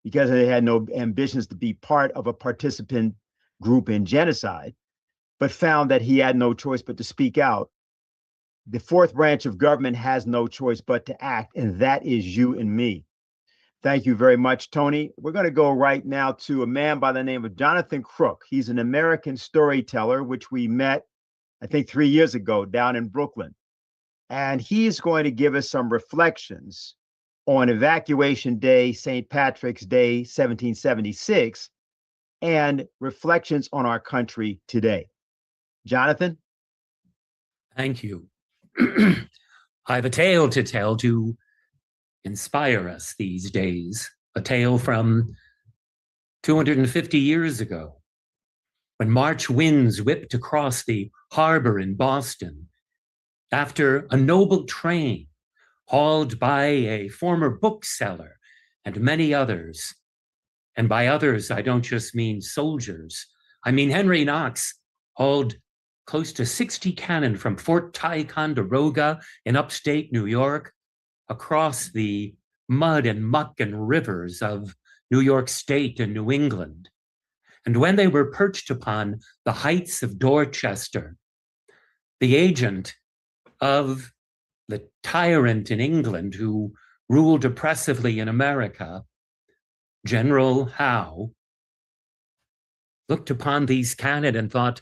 because they had no ambitions to be part of a participant group in genocide, but found that he had no choice but to speak out. The fourth branch of government has no choice but to act, and that is you and me. Thank you very much, Tony. We're going to go right now to a man by the name of Jonathan Crook. He's an American storyteller, which we met, I think, 3 years ago down in Brooklyn. And he's going to give us some reflections on Evacuation Day, St. Patrick's Day, 1776, and reflections on our country today. Jonathan? Thank you. I have a tale to tell to inspire us these days, a tale from 250 years ago, when March winds whipped across the harbor in Boston after a noble train hauled by a former bookseller and many others. And by others, I don't just mean soldiers. I mean Henry Knox hauled close to 60 cannon from Fort Ticonderoga in upstate New York across the mud and muck and rivers of New York State and New England. And when they were perched upon the heights of Dorchester, the agent of the tyrant in England who ruled oppressively in America, General Howe, looked upon these cannon and thought,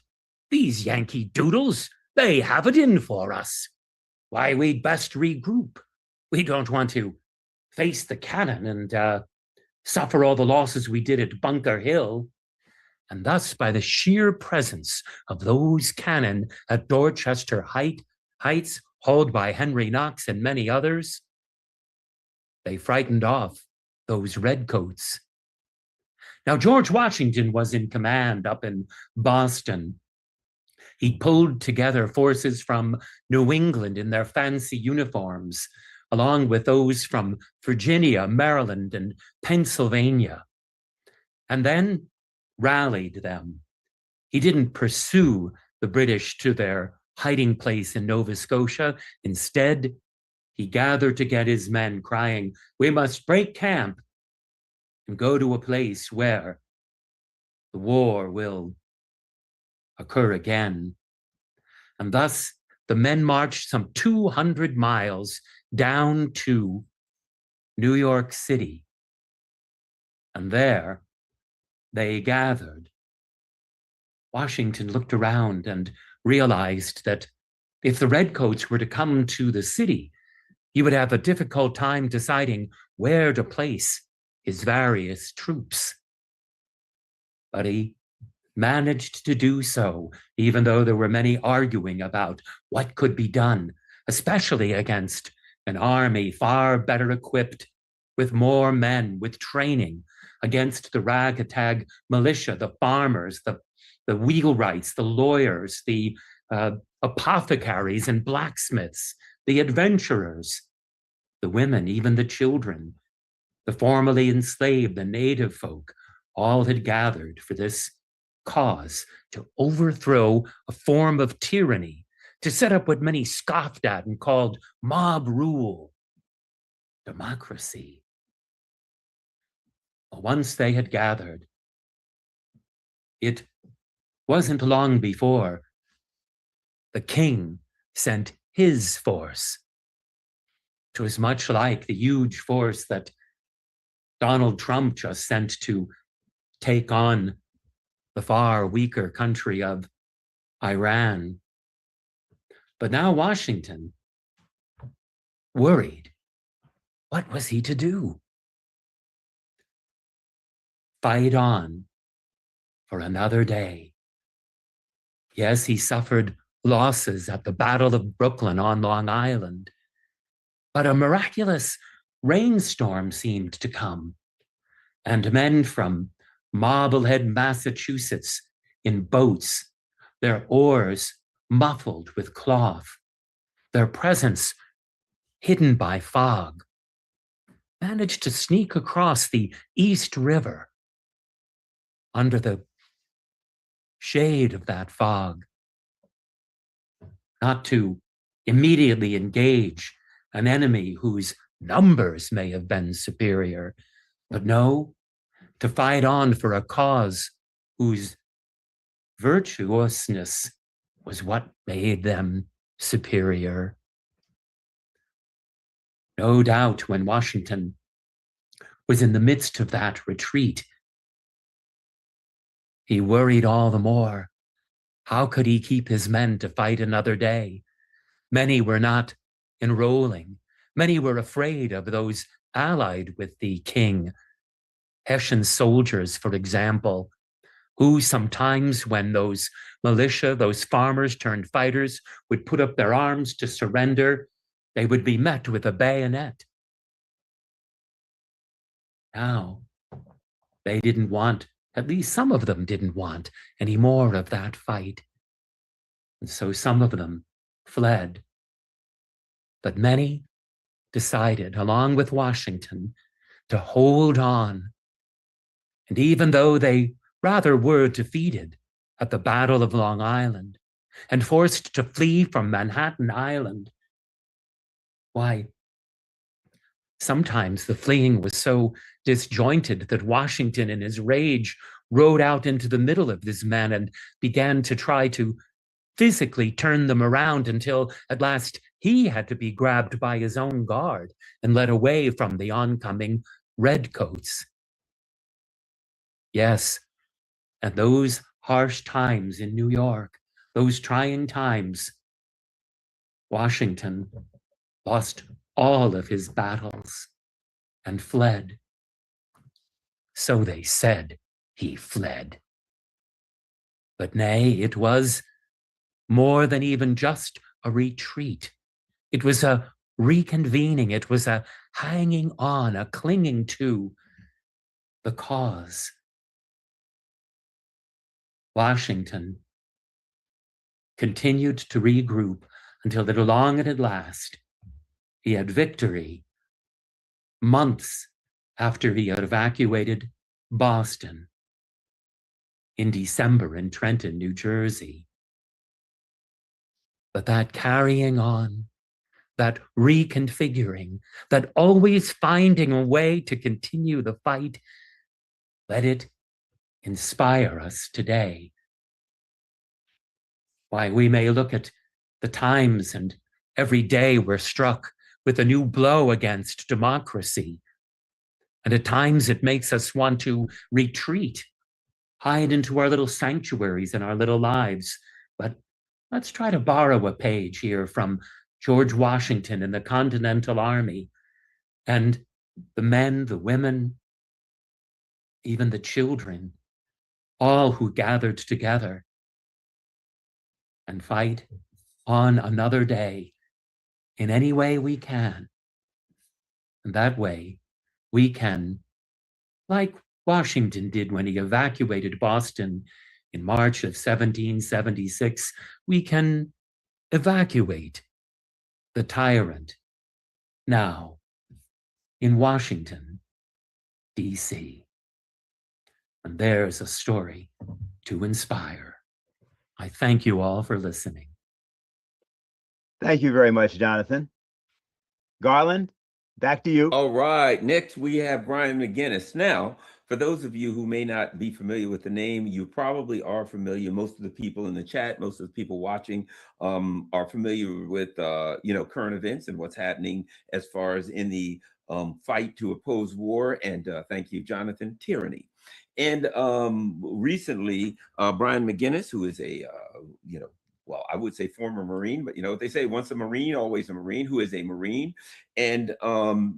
these Yankee doodles, they have it in for us. Why, we'd best regroup. We don't want to face the cannon and suffer all the losses we did at Bunker Hill. And thus, by the sheer presence of those cannon at Dorchester Heights, hauled by Henry Knox and many others, they frightened off those redcoats. Now, George Washington was in command up in Boston. He pulled together forces from New England in their fancy uniforms, along with those from Virginia, Maryland, and Pennsylvania, and then rallied them. He didn't pursue the British to their hiding place in Nova Scotia. Instead, he gathered to get his men, crying, "We must break camp and go to a place where the war will occur again." And thus, the men marched some 200 miles down to New York City. And there they gathered. Washington looked around and realized that if the redcoats were to come to the city, he would have a difficult time deciding where to place his various troops. But he managed to do so, even though there were many arguing about what could be done, especially against an army far better equipped, with more men, with training, against the ragtag militia, the farmers, the wheelwrights, the lawyers, the apothecaries and blacksmiths, the adventurers, the women, even the children, the formerly enslaved, the native folk, all had gathered for this cause, to overthrow a form of tyranny, to set up what many scoffed at and called mob rule, democracy. Once they had gathered, it wasn't long before the king sent his force. It was much like the huge force that Donald Trump just sent to take on the far weaker country of Iran. But now Washington, worried, what was he to do? Fight on for another day. Yes, he suffered losses at the Battle of Brooklyn on Long Island, but a miraculous rainstorm seemed to come, and men from Marblehead, Massachusetts, in boats, their oars muffled with cloth, their presence hidden by fog, managed to sneak across the East River under the shade of that fog, not to immediately engage an enemy whose numbers may have been superior, but no, to fight on for a cause whose virtuousness was what made them superior. No doubt when Washington was in the midst of that retreat, he worried all the more. How could he keep his men to fight another day? Many were not enrolling. Many were afraid of those allied with the king. Hessian soldiers, for example, who sometimes when those militia, those farmers turned fighters would put up their arms to surrender, they would be met with a bayonet. Now, they didn't want, at least some of them didn't want any more of that fight. And so some of them fled. But many decided, along with Washington, to hold on. And even though they rather were defeated at the Battle of Long Island and forced to flee from Manhattan Island, why, sometimes the fleeing was so disjointed that Washington, in his rage, rode out into the middle of this men and began to try to physically turned them around until at last he had to be grabbed by his own guard and led away from the oncoming redcoats. Yes, and those harsh times in New York, those trying times, Washington lost all of his battles and fled. So they said he fled. But nay, it was more than even just a retreat. It was a reconvening. It was a hanging on, a clinging to the cause. Washington continued to regroup until at long and at last he had victory months after he had evacuated Boston in December in Trenton, New Jersey. But that carrying on, that reconfiguring, that always finding a way to continue the fight, let it inspire us today. Why, we may look at the times and every day we're struck with a new blow against democracy. And at times it makes us want to retreat, hide into our little sanctuaries in our little lives. But let's try to borrow a page here from George Washington and the Continental Army, and the men, the women, even the children, all who gathered together and fight on another day in any way we can. And that way we can, like Washington did when he evacuated Boston in March of 1776, we can evacuate the tyrant now in Washington, D.C. And there's a story to inspire. I thank you all for listening. Thank you very much, Jonathan. Garland, back to you. All right, next we have Brian McGinnis. Now, for those of you who may not be familiar with the name, you probably are familiar. Most of the people in the chat, most of the people watching are familiar with current events and what's happening as far as in the fight to oppose war. And thank you, Jonathan, tyranny. And recently, Brian McGinnis, who is a well, I would say former Marine, but you know what they say, once a Marine, always a Marine, who is a Marine. And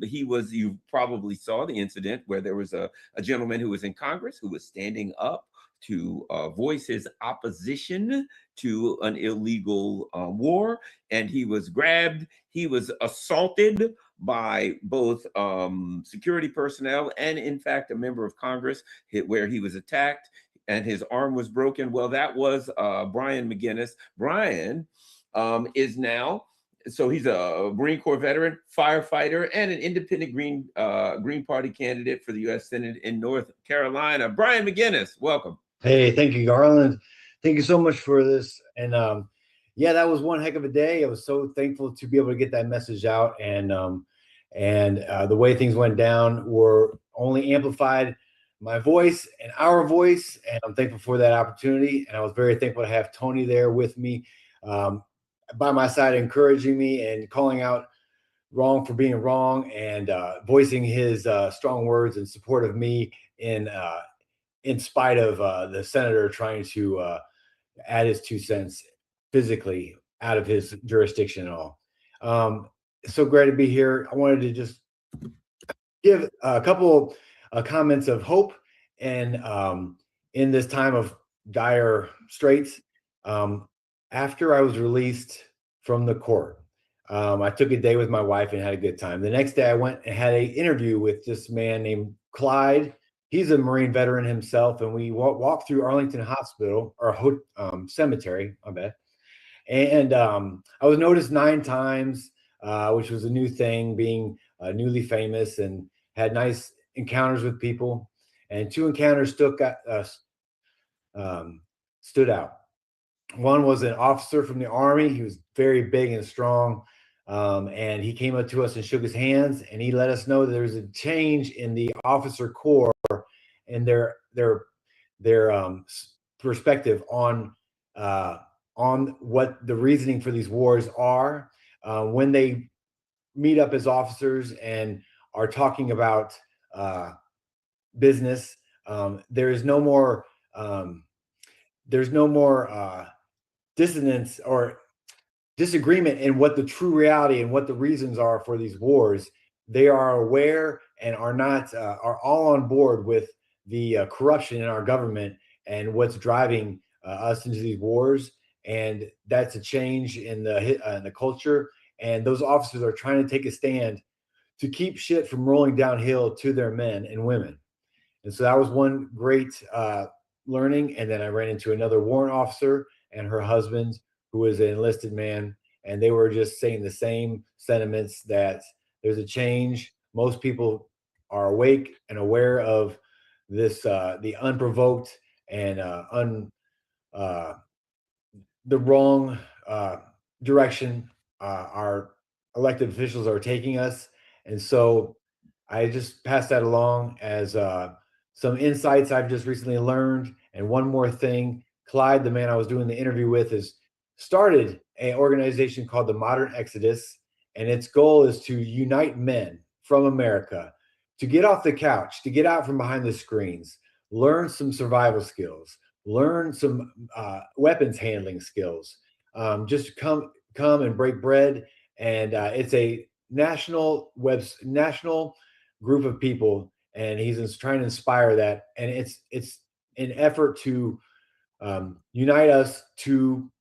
he was, you probably saw the incident where there was a gentleman who was in Congress who was standing up to voice his opposition to an illegal war. And he was grabbed, he was assaulted by both security personnel and in fact, a member of Congress, where he was attacked and his arm was broken. Well, that was Brian McGinnis. Brian is now, so he's a Marine Corps veteran, firefighter, and an independent Green Party candidate for the U.S. Senate in North Carolina. Brian McGinnis, welcome. Hey, thank you, Garland. Thank you so much for this. And yeah, that was one heck of a day. I was so thankful to be able to get that message out. And the way things went down were only amplified my voice and our voice, and I'm thankful for that opportunity. And I was very thankful to have Tony there with me by my side, encouraging me and calling out wrong for being wrong, and voicing his strong words in support of me in spite of the senator trying to add his 2 cents physically out of his jurisdiction and all. So great to be here. I wanted to just give a couple comments of hope and in this time of dire straits. After I was released from the court, I took a day with my wife and had a good time. The next day I went and had an interview with this man named Clyde. He's a Marine veteran himself, and we walked through Arlington Hospital, or cemetery, I bet. And I was noticed 9 times, which was a new thing, being newly famous, and had nice encounters with people. And 2 encounters stood out. One was an officer from the Army. He was very big and strong. And he came up to us and shook his hands, and he let us know that there was a change in the officer corps and their perspective on on what the reasoning for these wars are. When they meet up as officers and are talking about business, there's no more dissonance or disagreement in what the true reality and what the reasons are for these wars. They are aware and are all on board with the corruption in our government and what's driving us into these wars. And that's a change in the culture. And those officers are trying to take a stand to keep shit from rolling downhill to their men and women. And so that was one great learning. And then I ran into another warrant officer and her husband, who was an enlisted man. And they were just saying the same sentiments, that there's a change. Most people are awake and aware of this, the unprovoked and the wrong direction our elected officials are taking us. And so I just passed that along as some insights I've just recently learned. And one more thing, Clyde, the man I was doing the interview with, has started an organization called the Modern Exodus. And its goal is to unite men from America to get off the couch, to get out from behind the screens, learn some survival skills, learn some weapons handling skills, just come and break bread. And it's a national group of people, and he's trying to inspire that. And it's an effort to unite us to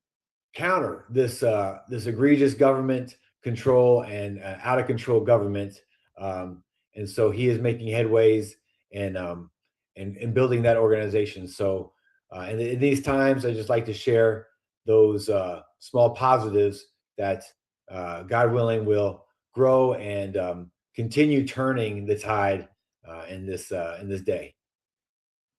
counter this egregious government control and out of control government. And so he is making headways and building that organization. So in these times, I just like to share those small positives that God willing will grow and continue turning the tide in this day.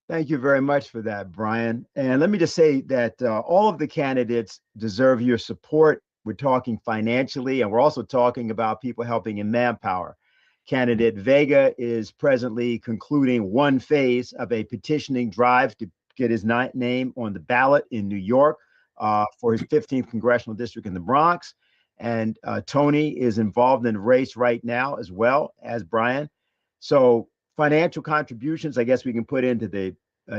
Thank you very much for that, Brian. And let me just say that all of the candidates deserve your support. We're talking financially, and we're also talking about people helping in manpower. Candidate Vega is presently concluding one phase of a petitioning drive to get his name on the ballot in New York for his 15th congressional district in the Bronx. And Tony is involved in the race right now, as well as Brian. So financial contributions, I guess we can put into the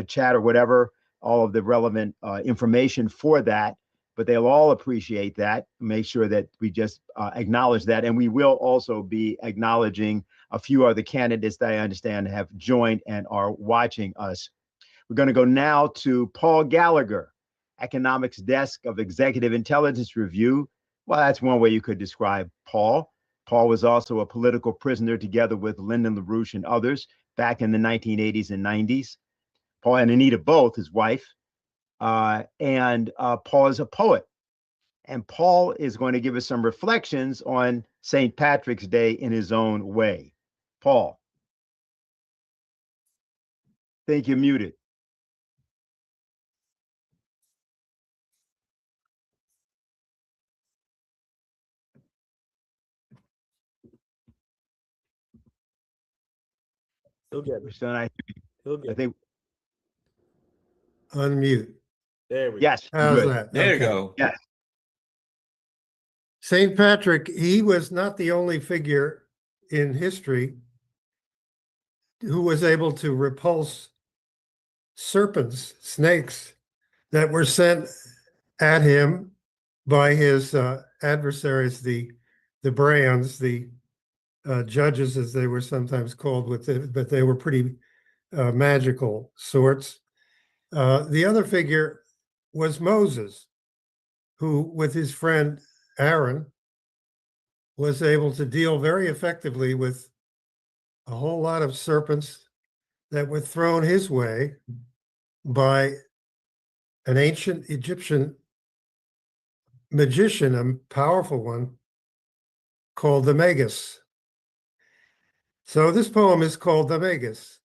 chat or whatever, all of the relevant information for that, but they'll all appreciate that. Make sure that we just acknowledge that. And we will also be acknowledging a few other candidates that I understand have joined and are watching us. We're going to go now to Paul Gallagher, Economics Desk of Executive Intelligence Review. Well, that's one way you could describe Paul. Paul was also a political prisoner together with Lyndon LaRouche and others back in the 1980s and 90s. Paul and Anita both, his wife. And Paul is a poet. And Paul is going to give us some reflections on St. Patrick's Day in his own way. Paul. I think you're muted. He'll get it. I think. Unmute. There we go. Yes. How's good. that? There you Okay. go. Yes. St. Patrick, he was not the only figure in history who was able to repulse serpents, snakes that were sent at him by his adversaries, the Brands, the judges, as they were sometimes called, but they were pretty magical sorts. The other figure was Moses, who, with his friend Aaron, was able to deal very effectively with a whole lot of serpents that were thrown his way by an ancient Egyptian magician, a powerful one, called the Magus. So this poem is called The Magus.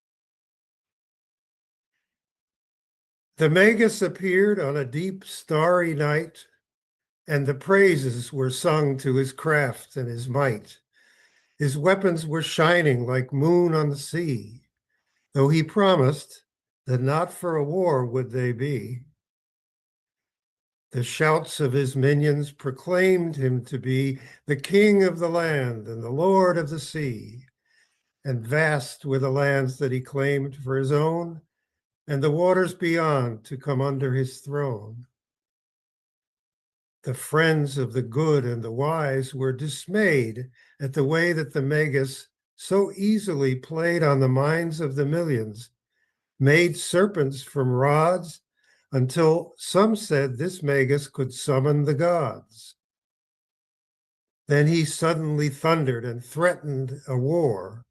The Magus appeared on a deep, starry night, and the praises were sung to his craft and his might. His weapons were shining like moon on the sea, though he promised that not for a war would they be. The shouts of his minions proclaimed him to be the king of the land and the lord of the sea. And vast were the lands that he claimed for his own, and the waters beyond to come under his throne. The friends of the good and the wise were dismayed at the way that the Magus so easily played on the minds of the millions, made serpents from rods, until some said this Magus could summon the gods. Then he suddenly thundered and threatened a war,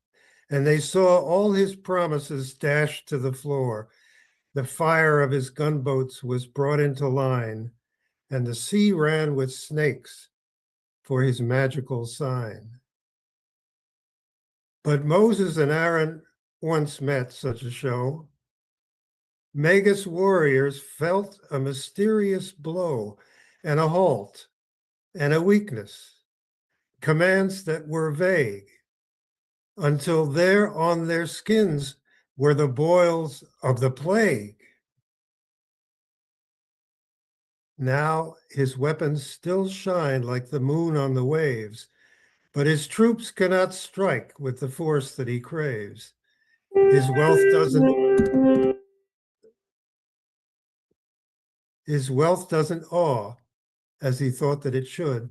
and they saw all his promises dashed to the floor. The fire of his gunboats was brought into line, and the sea ran with snakes for his magical sign. But Moses and Aaron once met such a show. Magus warriors felt a mysterious blow and a halt and a weakness, commands that were vague, until there on their skins were the boils of the plague. Now his weapons still shine like the moon on the waves, but his troops cannot strike with the force that he craves. His wealth doesn't awe as he thought that it should.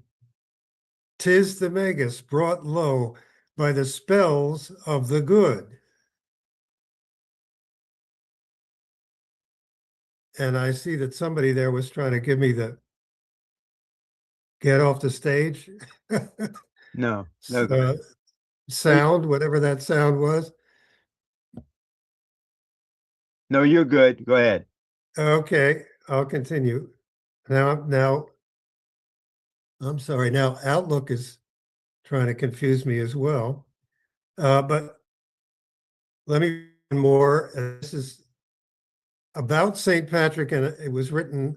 'Tis the Magus brought low by the spells of the good. And I see that somebody there was trying to give me the get off the stage No, no. sound, whatever that sound was. No, you're good. Go ahead. Okay, I'll continue. Now, I'm sorry. Now, Outlook is trying to confuse me as well. But let me read more. This is about St. Patrick, and it was written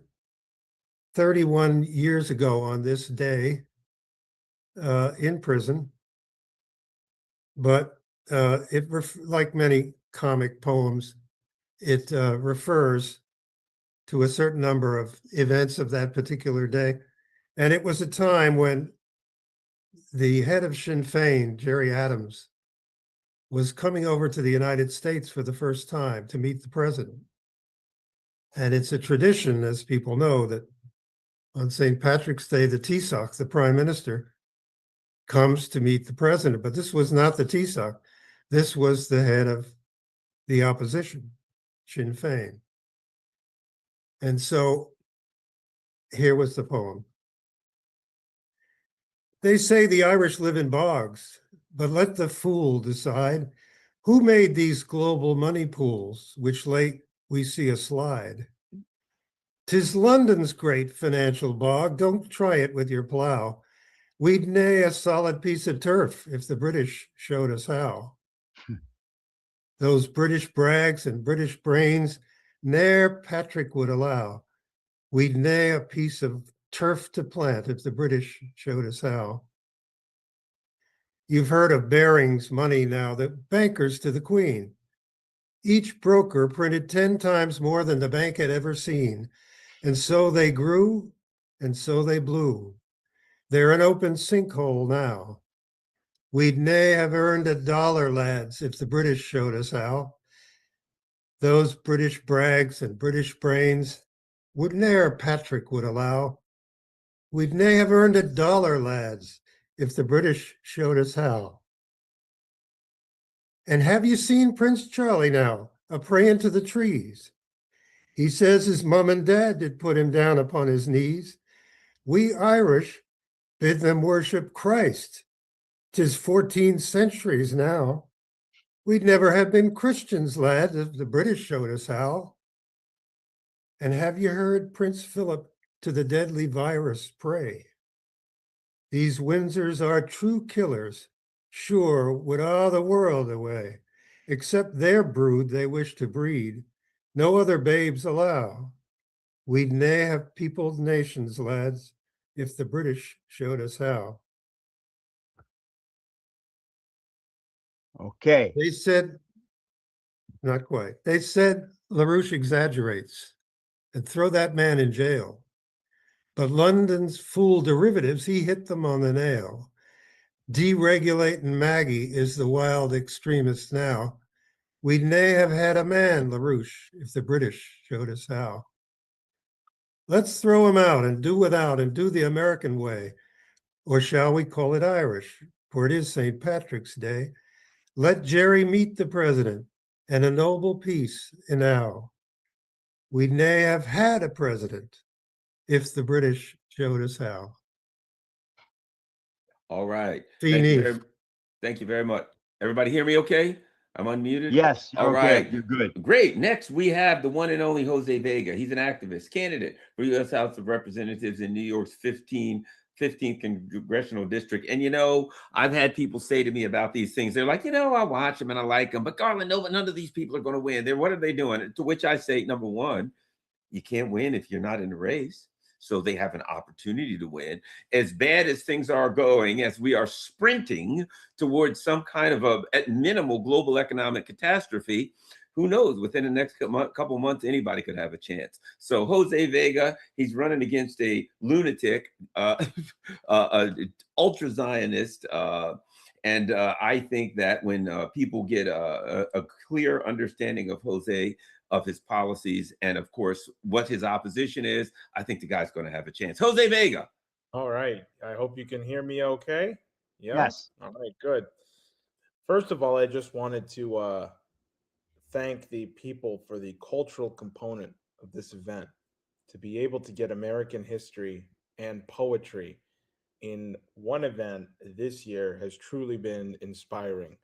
31 years ago on this day in prison. But like many comic poems, it refers to a certain number of events of that particular day. And it was a time when the head of Sinn Féin, Jerry Adams, was coming over to the United States for the first time to meet the president. And it's a tradition, as people know, that on St. Patrick's Day, the Taoiseach, the prime minister, comes to meet the president. But this was not the Taoiseach. This was the head of the opposition, Sinn Féin. And so here was the poem. They say the Irish live in bogs, but let the fool decide who made these global money pools, which late we see a slide. 'Tis London's great financial bog, don't try it with your plow. We'd nae a solid piece of turf if the British showed us how. Those British brags and British brains ne'er Patrick would allow. We'd nae a piece of turf to plant if the British showed us how. You've heard of Baring's money now, the bankers to the Queen. Each broker printed 10 times more than the bank had ever seen. And so they grew, and so they blew. They're an open sinkhole now. We'd nae have earned $1, lads, if the British showed us how. Those British brags and British brains would ne'er Patrick would allow. We'd nae have earned $1, lads, if the British showed us how. And have you seen Prince Charlie now, a-praying to the trees? He says his mum and dad did put him down upon his knees. We Irish bid them worship Christ. 'Tis 14 centuries now. We'd never have been Christians, lad, if the British showed us how. And have you heard Prince Philip to the deadly virus pray? These Windsors are true killers, sure would awe the world away, except their brood they wish to breed, no other babes allow. We'd nae have peopled nations, lads, if the British showed us how. Okay. They said, not quite, they said LaRouche exaggerates and throw that man in jail. But London's fool derivatives, he hit them on the nail. Deregulating Maggie is the wild extremist now. We'd nay have had a man, LaRouche, if the British showed us how. Let's throw him out and do without and do the American way. Or shall we call it Irish? For it is St. Patrick's Day. Let Jerry meet the president and a noble peace enow. We'd nay have had a president if the British showed us how. All right. Finis. Thank you very much. Everybody hear me okay? I'm unmuted? Yes, you're All okay. right. You're good. Great. Next, we have the one and only Jose Vega. He's an activist, candidate for U.S. House of Representatives in New York's 15th congressional district. And, you know, I've had people say to me about these things. They're like, you know, I watch them and I like them, but Garland, no, none of these people are going to win. What are they doing? To which I say, number one, you can't win if you're not in the race. So they have an opportunity to win. As bad as things are going, as we are sprinting towards some kind of a, at minimal, global economic catastrophe, who knows, within the next couple of months, anybody could have a chance. So Jose Vega, he's running against a lunatic, ultra-Zionist, and I think that when people get a clear understanding of Jose, of his policies, and of course, what his opposition is, I think the guy's going to have a chance. Jose Vega. All right. I hope you can hear me okay. Yeah? Yes. All right, good. First of all, I just wanted to thank the people for the cultural component of this event. To be able to get American history and poetry in one event this year has truly been inspiring.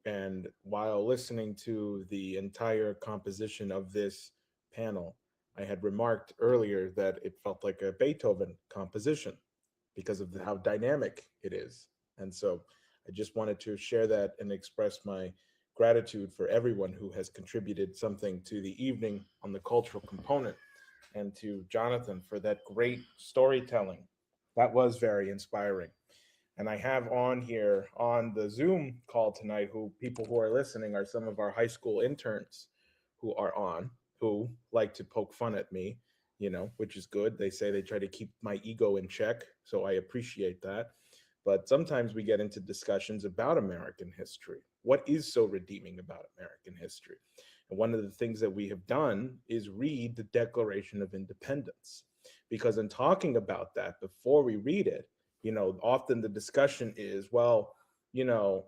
And while listening to the entire composition of this panel, I had remarked earlier that it felt like a Beethoven composition because of how dynamic it is. And so I just wanted to share that and express my gratitude for everyone who has contributed something to the evening on the cultural component, and to Jonathan for that great storytelling. That was very inspiring. And I have on here on the Zoom call tonight, people who are listening are some of our high school interns who are on, who like to poke fun at me, you know, which is good. They say they try to keep my ego in check, so I appreciate that. But sometimes we get into discussions about American history. What is so redeeming about American history? And one of the things that we have done is read the Declaration of Independence. Because in talking about that, before we read it, you know, often the discussion is, well, you know,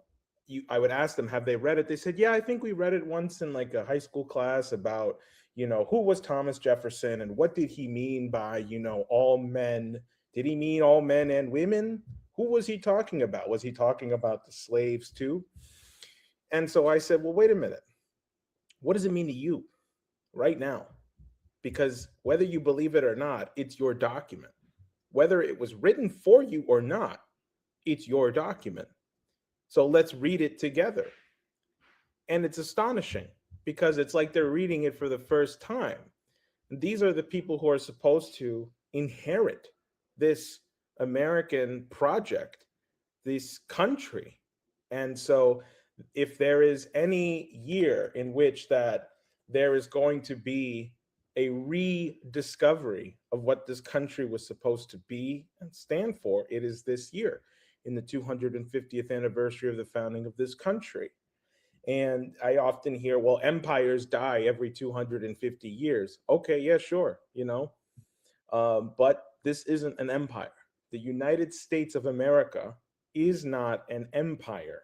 I would ask them, have they read it? They said, yeah, I think we read it once in like a high school class about, you know, who was Thomas Jefferson and what did he mean by, you know, all men? Did he mean all men and women? Who was he talking about? Was he talking about the slaves too? And so I said, well, wait a minute. What does it mean to you right now? Because whether you believe it or not, it's your document. Whether it was written for you or not, it's your document. So let's read it together. And it's astonishing because it's like they're reading it for the first time. And these are the people who are supposed to inherit this American project, this country. And so if there is any year in which that there is going to be a rediscovery of what this country was supposed to be and stand for, it is this year, in the 250th anniversary of the founding of this country. And I often hear, well, empires die every 250 years. Okay, yeah, sure, you know, but this isn't an empire. The United States of America is not an empire.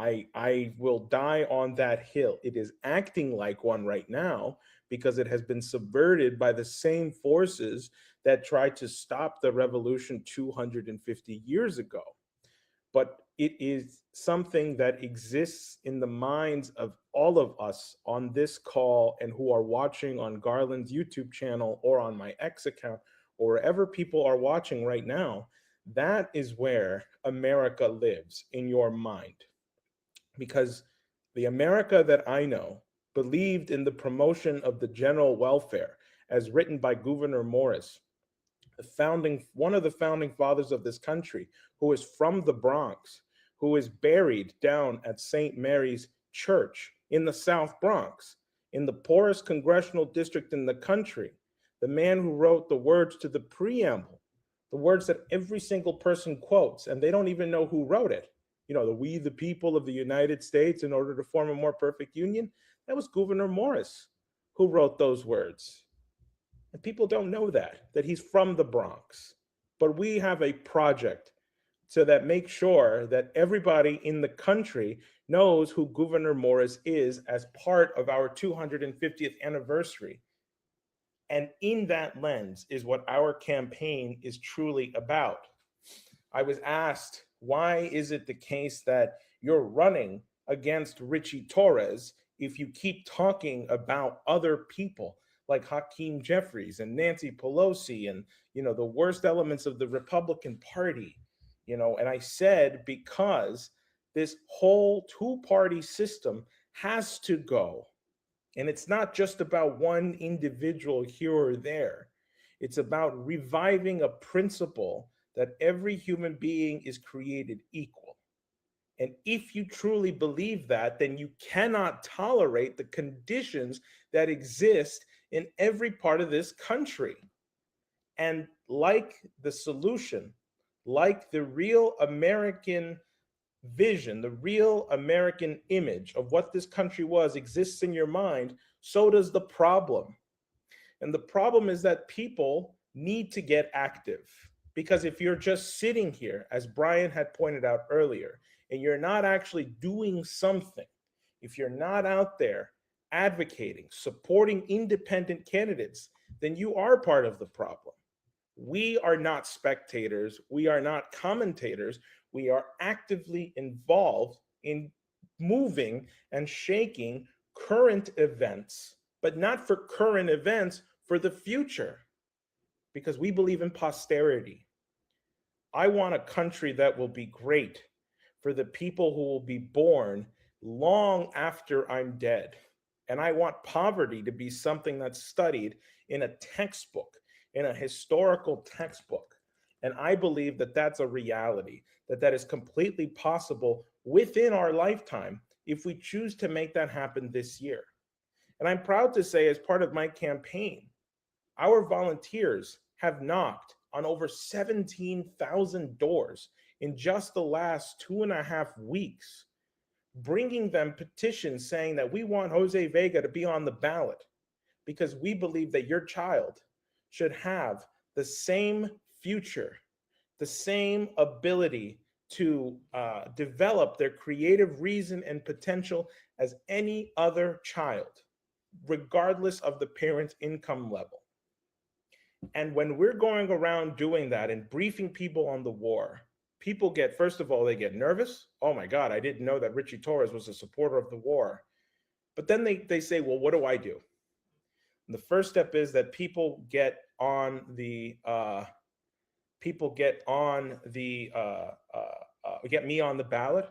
I will die on that hill. It is acting like one right now because it has been subverted by the same forces that tried to stop the revolution 250 years ago. But it is something that exists in the minds of all of us on this call and who are watching on Garland's YouTube channel or on my X account or wherever people are watching right now. That is where America lives, in your mind. Because the America that I know believed in the promotion of the general welfare as written by Gouverneur Morris, one of the founding fathers of this country, who is from the Bronx, who is buried down at St. Mary's Church in the South Bronx, in the poorest congressional district in the country. the man who wrote the words to the preamble, the words that every single person quotes, and they don't even know who wrote it. You know, the "we the people of the United States in order to form a more perfect union." That was Gouverneur Morris who wrote those words. And people don't know that he's from the Bronx. But we have a project so that makes sure that everybody in the country knows who Gouverneur Morris is as part of our 250th anniversary. And in that lens is what our campaign is truly about. I was asked, why is it the case that you're running against Richie Torres if you keep talking about other people like Hakeem Jeffries and Nancy Pelosi and, you know, the worst elements of the Republican Party? You know, and I said, because this whole two-party system has to go. And it's not just about one individual here or there. It's about reviving a principle that every human being is created equal. And if you truly believe that, then you cannot tolerate the conditions that exist in every part of this country. And like the solution, like the real American vision, the real American image of what this country was exists in your mind, so does the problem. And the problem is that people need to get active. Because if you're just sitting here, as Brian had pointed out earlier, and you're not actually doing something, if you're not out there advocating, supporting independent candidates, then you are part of the problem. We are not spectators. We are not commentators. We are actively involved in moving and shaking current events, but not for current events, for the future, because we believe in posterity. I want a country that will be great for the people who will be born long after I'm dead. And I want poverty to be something that's studied in a textbook, in a historical textbook. And I believe that that's a reality, that is completely possible within our lifetime if we choose to make that happen this year. And I'm proud to say, as part of my campaign, our volunteers have knocked on over 17,000 doors in just the last 2.5 weeks, bringing them petitions saying that we want Jose Vega to be on the ballot because we believe that your child should have the same future, the same ability to develop their creative reason and potential as any other child, regardless of the parent's income level. And when we're going around doing that and briefing people on the war, people get, first of all, they get nervous. Oh my God, I didn't know that Richie Torres was a supporter of the war. But then they say, well, what do I do? And the first step is that people get me on the ballot,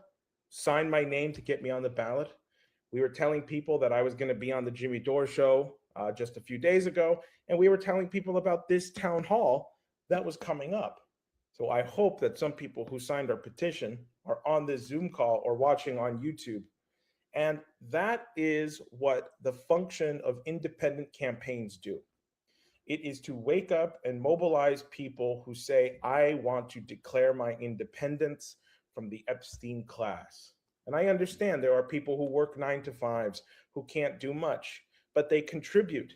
sign my name to get me on the ballot. We were telling people that I was going to be on the Jimmy Dore show just a few days ago, and we were telling people about this town hall that was coming up. So I hope that some people who signed our petition are on this Zoom call or watching on YouTube. And that is what the function of independent campaigns do. It is to wake up and mobilize people who say, I want to declare my independence from the Epstein class. And I understand there are people who work 9-to-5s who can't do much, but they contribute.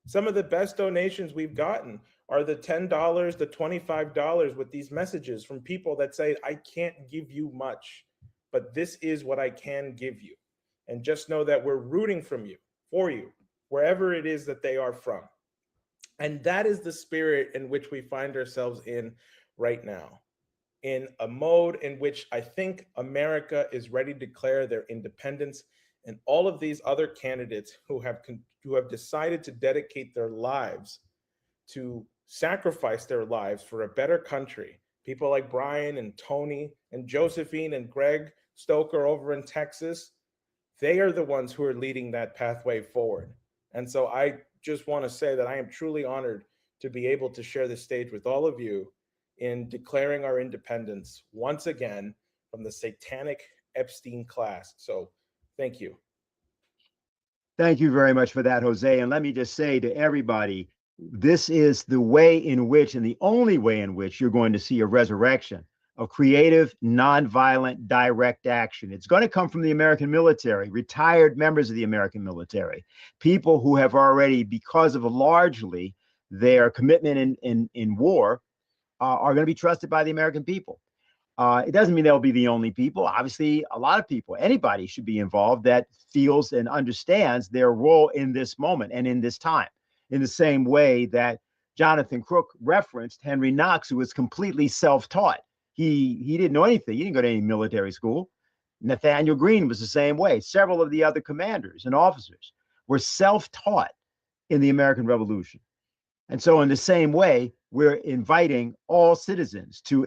Some of the best donations we've gotten are the $10, the $25 with these messages from people that say, I can't give you much, but this is what I can give you. And just know that we're rooting for you, wherever it is that they are from. And that is the spirit in which we find ourselves in right now, in a mode in which I think America is ready to declare their independence, and all of these other candidates who have decided to dedicate their lives, to sacrifice their lives for a better country. People like Brian and Tony and Josephine and Greg Stoker over in Texas, they are the ones who are leading that pathway forward. And so I just want to say that I am truly honored to be able to share the stage with all of you in declaring our independence once again from the satanic Epstein class. So thank you. Thank you very much for that, Jose. And let me just say to everybody, this is the way in which, and the only way in which, you're going to see a resurrection of creative, nonviolent, direct action. It's going to come from the American military, retired members of the American military, people who have already, because of largely their commitment in war, are going to be trusted by the American people. It doesn't mean they'll be the only people. Obviously, a lot of people, anybody should be involved that feels and understands their role in this moment and in this time, in the same way that Jonathan Crook referenced Henry Knox, who was completely self-taught. He didn't know anything. He didn't go to any military school. Nathaniel Greene was the same way. Several of the other commanders and officers were self-taught in the American Revolution. And so in the same way, we're inviting all citizens to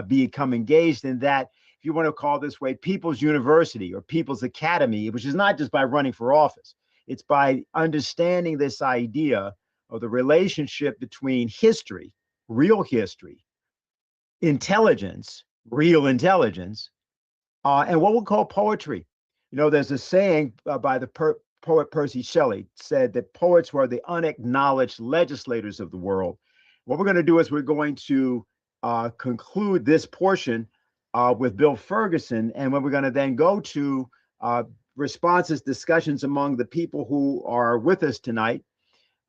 become engaged in that, if you want to call this way, People's University or People's Academy, which is not just by running for office. It's by understanding this idea of the relationship between history, real history, intelligence, real intelligence, and what we call poetry. You know, there's a saying by the poet Percy Shelley said that poets were the unacknowledged legislators of the world. What we're going to do is we're going to conclude this portion with Bill Ferguson, and when we're going to then go to responses, discussions among the people who are with us tonight,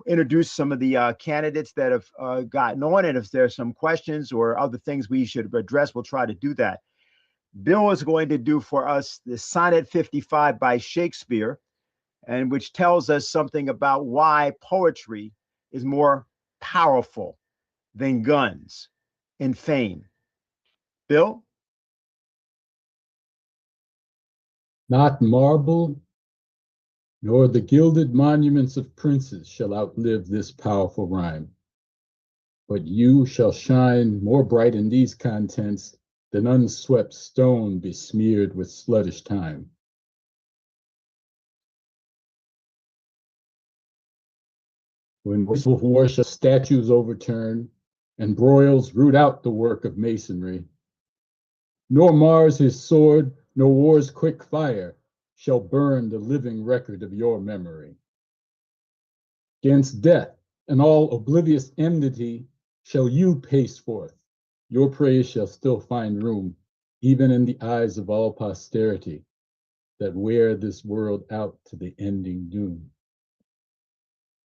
introduce some of the candidates that have gotten on, and if there's some questions or other things we should address, we'll try to do that. Bill is going to do for us the Sonnet 55 by Shakespeare, and which tells us something about why poetry is more powerful than guns and fame. Bill? Not marble, nor the gilded monuments of princes shall outlive this powerful rhyme. But you shall shine more bright in these contents than unswept stone besmeared with sluttish time. When wasteful war shall statues overturn, and broils root out the work of masonry, nor Mars his sword, nor war's quick fire shall burn the living record of your memory. Against death and all oblivious enmity shall you pace forth. Your praise shall still find room, even in the eyes of all posterity that wear this world out to the ending doom.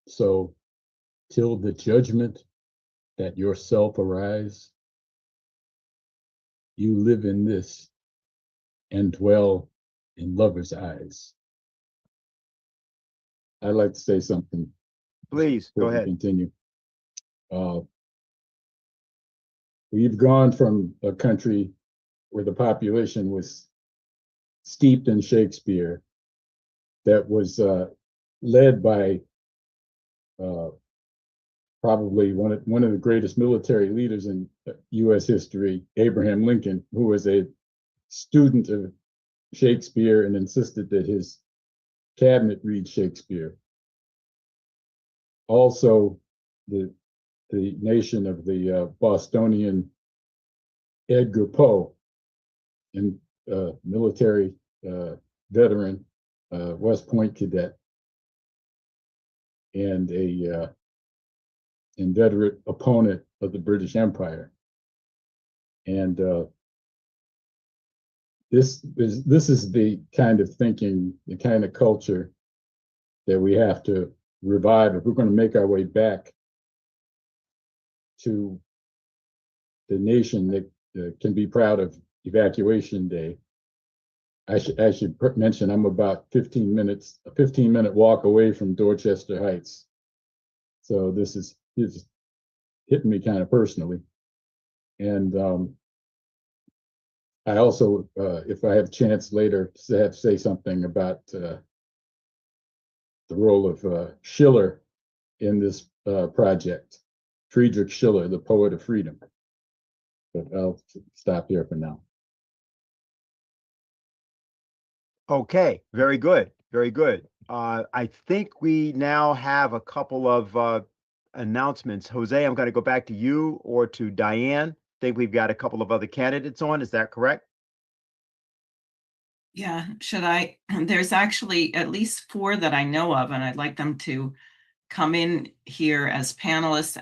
So, till the judgment that yourself arise, you live in this and dwell in lovers' eyes. I'd like to say something. Please, go ahead. Continue. We've gone from a country where the population was steeped in Shakespeare, that was led by probably one of the greatest military leaders in U.S. history, Abraham Lincoln, who was a student of Shakespeare and insisted that his cabinet read Shakespeare. Also, the nation of the Bostonian Edgar Poe, and military veteran, West Point cadet, and a inveterate opponent of the British Empire. And this is the kind of thinking, the kind of culture that we have to revive if we're going to make our way back to the nation that can be proud of Evacuation Day. I should mention I'm about a 15-minute walk away from Dorchester Heights. So this is hitting me kind of personally. And I also, if I have a chance later, to say something about the role of Schiller in this project. Friedrich Schiller, the poet of freedom. But I'll stop here for now. Okay, very good, very good. I think we now have a couple of announcements. Jose, I'm going to go back to you or to Diane. I think we've got a couple of other candidates on. Is that correct? Yeah, should I? There's actually at least 4 that I know of, and I'd like them to come in here as panelists.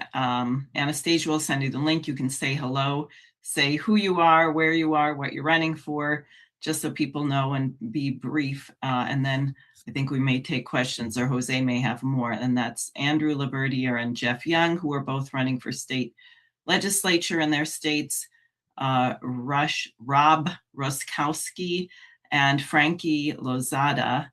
Anastasia will send you the link. You can say hello, say who you are, where you are, what you're running for, just so people know, and be brief. And then I think we may take questions, or Jose may have more. And that's Andrew Libertier and Jeff Young, who are both running for state legislature in their states. Rob Roskowski and Frankie Lozada,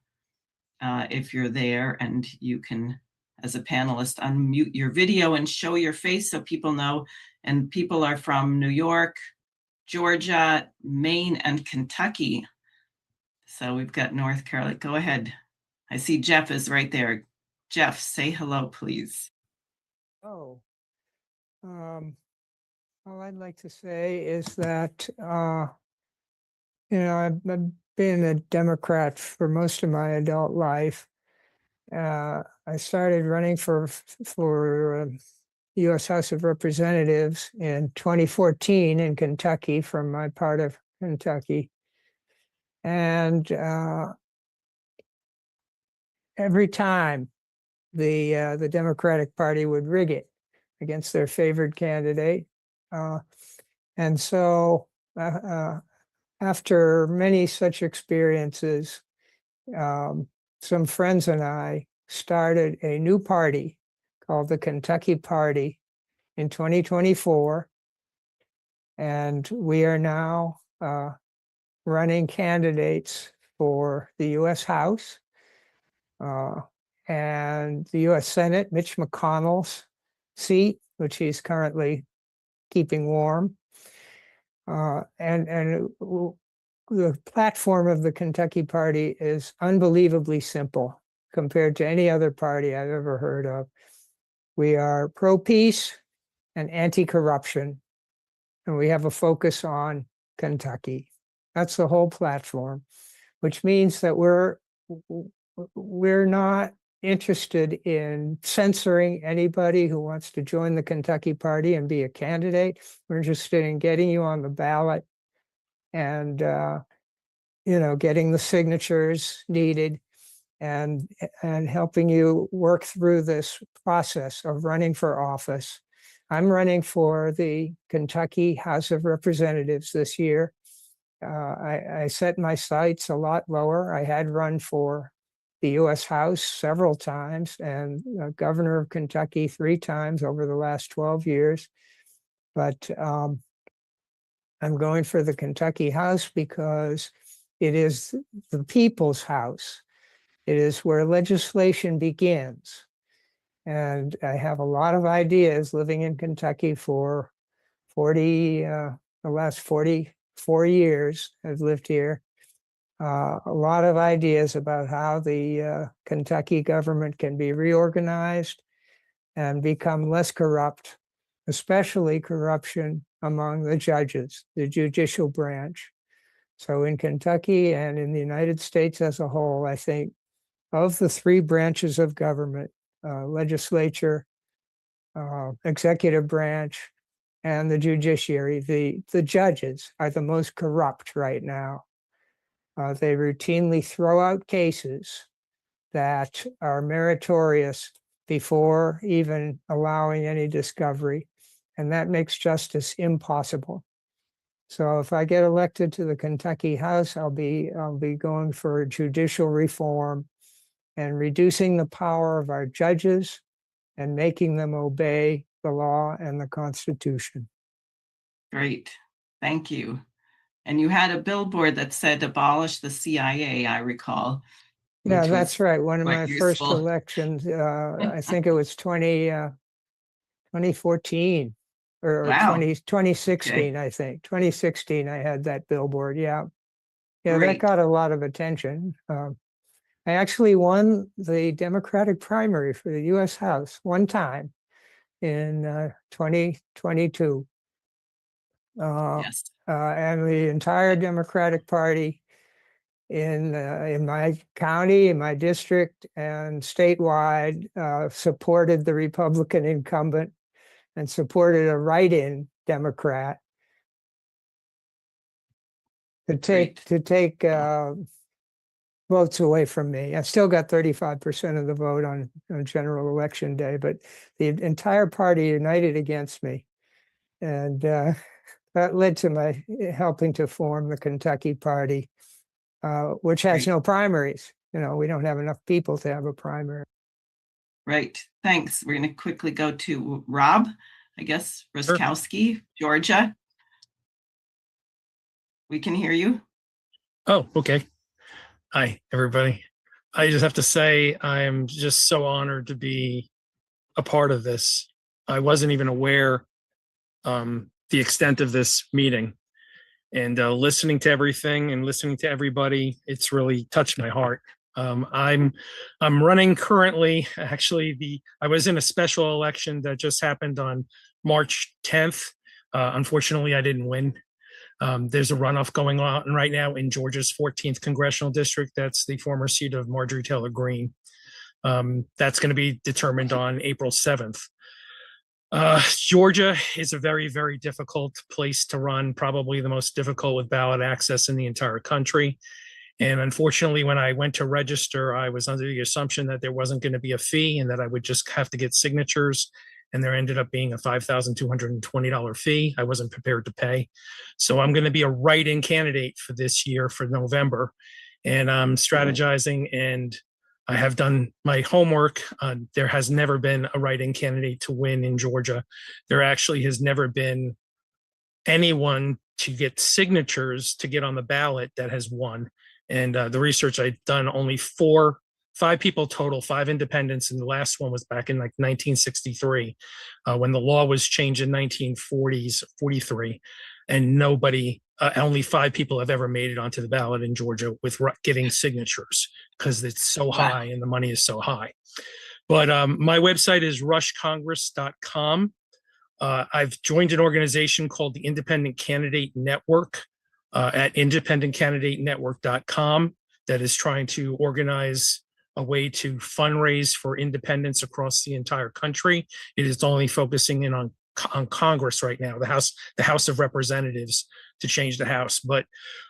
if you're there, and you can, as a panelist, unmute your video and show your face so people know. And people are from New York, Georgia, Maine, and Kentucky. So we've got North Carolina. Go ahead. I see Jeff is right there. Jeff, say hello, please. Oh, all I'd like to say is that, I've been a Democrat for most of my adult life. I started running for U.S. House of Representatives in 2014 in Kentucky, from my part of Kentucky. And every time the Democratic Party would rig it against their favored candidate. And so after many such experiences, some friends and I started a new party called the Kentucky Party in 2024. And we are now running candidates for the U.S. House and the U.S. Senate, Mitch McConnell's seat, which he's currently keeping warm. And the platform of the Kentucky Party is unbelievably simple compared to any other party I've ever heard of. We are pro-peace and anti-corruption, and we have a focus on Kentucky. That's the whole platform, which means that we're not interested in censoring anybody who wants to join the Kentucky Party and be a candidate. We're interested in getting you on the ballot and getting the signatures needed and helping you work through this process of running for office. I'm running for the Kentucky House of Representatives this year. I set my sights a lot lower. I had run for the U.S. House several times and governor of Kentucky 3 times over the last 12 years. But I'm going for the Kentucky House because it is the people's house. It is where legislation begins. And I have a lot of ideas living in Kentucky for the last 44 years I've lived here. A lot of ideas about how the Kentucky government can be reorganized and become less corrupt, especially corruption among the judges, the judicial branch. So in Kentucky and in the United States as a whole, I think of the 3 branches of government, legislature, executive branch, and the judiciary, the judges are the most corrupt right now. They routinely throw out cases that are meritorious before even allowing any discovery, and that makes justice impossible. So if I get elected to the Kentucky House, I'll be going for judicial reform and reducing the power of our judges and making them obey the law and the Constitution. Great, thank you. And you had a billboard that said abolish the CIA, I recall. Yeah, that's right. One of my first elections, I think it was 2014 or Wow. 2016, Okay. I think. 2016, I had that billboard, yeah. Yeah, Great. that got a lot of attention. I actually won the Democratic primary for the U.S. House one time in 2022. Yes. And the entire Democratic Party in my county, in my district, and statewide supported the Republican incumbent and supported a write-in Democrat to take votes away from me. I still got 35% of the vote on general election day, but the entire party united against me. And that led to my helping to form the Kentucky Party, which has no primaries. You know, we don't have enough people to have a primary. Right. Thanks. We're going to quickly go to Rob, I guess, Ruskowski, Georgia. We can hear you. Oh, okay. Hi, everybody. I just have to say I'm just so honored to be a part of this. I wasn't even aware the extent of this meeting, and listening to everything and listening to everybody, it's really touched my heart. I'm running currently. Actually, I was in a special election that just happened on March 10th. Unfortunately, I didn't win. There's a runoff going on right now in Georgia's 14th congressional district. That's the former seat of Marjorie Taylor Greene. That's going to be determined on April 7th. Georgia is a very, very difficult place to run, probably the most difficult with ballot access in the entire country. And unfortunately, when I went to register, I was under the assumption that there wasn't going to be a fee and that I would just have to get signatures. And there ended up being a $5,220 fee I wasn't prepared to pay. So I'm going to be a write-in candidate for this year for November. And I'm strategizing, and I have done my homework. There has never been a write-in candidate to win in Georgia. There actually has never been anyone to get signatures to get on the ballot that has won. And the research I've done, only 5 people total, 5 independents, and the last one was back in like 1963, when the law was changed in 1943, and nobody, only 5 people have ever made it onto the ballot in Georgia with getting signatures, because it's so high and the money is so high. But my website is rushcongress.com. I've joined an organization called the Independent Candidate Network at independentcandidatenetwork.com that is trying to organize a way to fundraise for independents across the entire country. It is only focusing in on Congress right now, the House of Representatives, to change the House. But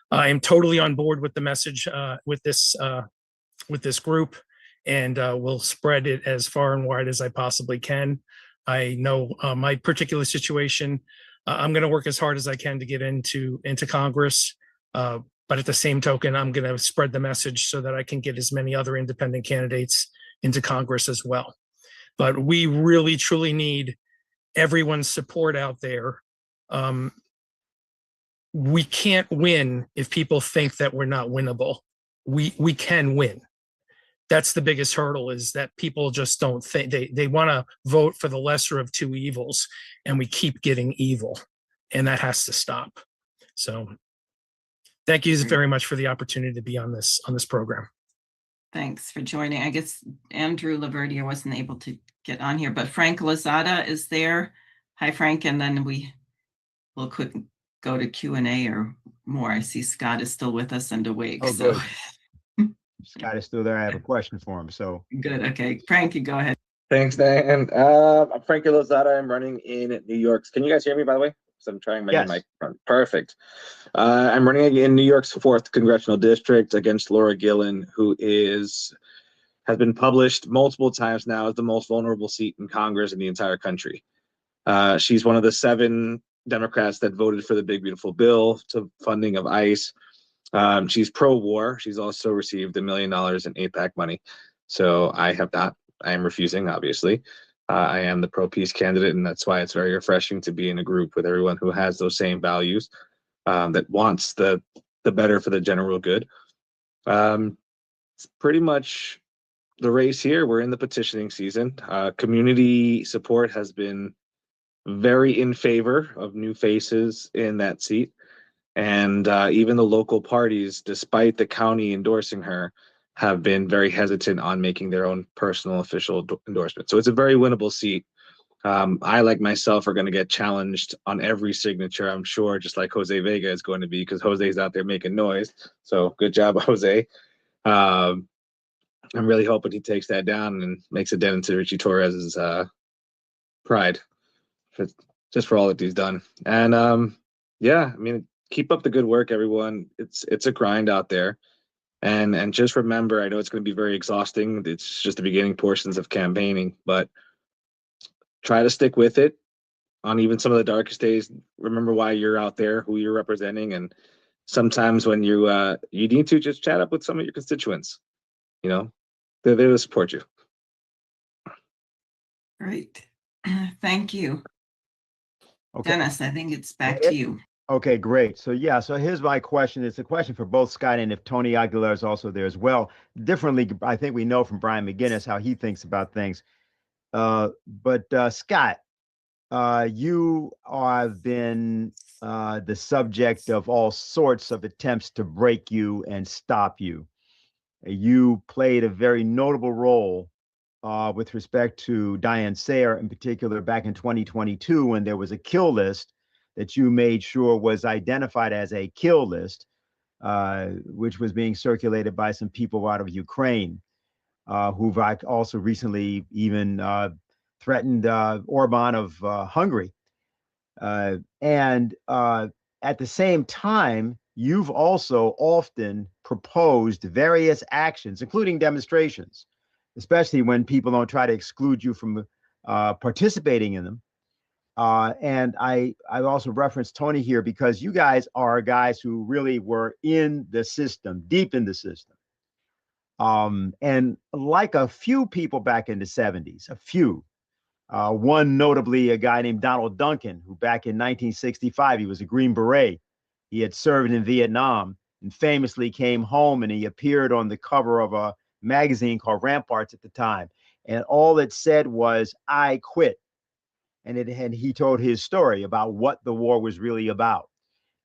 I am totally on board with the message with this group, and will spread it as far and wide as I possibly can. I know my particular situation. I'm going to work as hard as I can to get into Congress. But at the same token, I'm going to spread the message so that I can get as many other independent candidates into Congress as well. But we really, truly need everyone's support out there. We can't win if people think that we're not winnable. We can win. That's the biggest hurdle, is that people just don't think, they want to vote for the lesser of two evils, and we keep getting evil, and that has to stop. So thank you very much for the opportunity to be on this program. Thanks for joining. I guess Andrew Laverdia wasn't able to get on here, but Frank Lozada is there. Hi, Frank. And then we'll quick go to Q&A or more. I see Scott is still with us and awake. Oh, so good. Scott is still there. I have a question for him. So good. Okay, Frank, you go ahead. Thanks, Diane. I'm Frankie Lozada. I'm running in New York. Can you guys hear me, by the way? Because I'm trying my microphone. Perfect. I'm running in New York's 4th congressional district against Laura Gillen, who has been published multiple times now as the most vulnerable seat in Congress in the entire country. She's one of the 7 Democrats that voted for the Big Beautiful Bill to funding of ICE. She's pro-war. She's also received $1 million in AIPAC money. So I am refusing, obviously. I am the pro-peace candidate, and that's why it's very refreshing to be in a group with everyone who has those same values, that wants the better for the general good. It's pretty much the race here. We're in the petitioning season. Community support has been very in favor of new faces in that seat. And even the local parties, despite the county endorsing her, have been very hesitant on making their own personal official endorsement. So it's a very winnable seat. I, like myself, are going to get challenged on every signature, I'm sure, just like Jose Vega is going to be, because Jose's out there making noise. So good job, Jose. I'm really hoping he takes that down and makes a dent into Richie Torres's pride, just for all that he's done. And yeah, I mean, keep up the good work, everyone. It's a grind out there. And just remember, I know it's going to be very exhausting. It's just the beginning portions of campaigning, but try to stick with it on even some of the darkest days. Remember why you're out there, who you're representing, and sometimes when you need to just chat up with some of your constituents. You know, they're there to support you. Great. Thank you. Okay. Dennis, I think it's back to you. Okay, great. So yeah, so here's my question. It's a question for both Scott and if Tony Aguilar is also there as well. Differently, I think we know from Brian McGinnis how he thinks about things. But Scott, you have been the subject of all sorts of attempts to break you and stop you. You played a very notable role with respect to Diane Sare in particular back in 2022 when there was a kill list that you made sure was identified as a kill list, which was being circulated by some people out of Ukraine, who've also recently even threatened Orban of Hungary. And at the same time, you've also often proposed various actions, including demonstrations, especially when people don't try to exclude you from participating in them. And I also referenced Tony here because you guys are guys who really were in the system, deep in the system. And like a few people back in the 70s, a few, one notably a guy named Donald Duncan, who back in 1965, he was a Green Beret. He had served in Vietnam and famously came home and he appeared on the cover of a magazine called Ramparts at the time. And all it said was, "I quit." And he told his story about what the war was really about.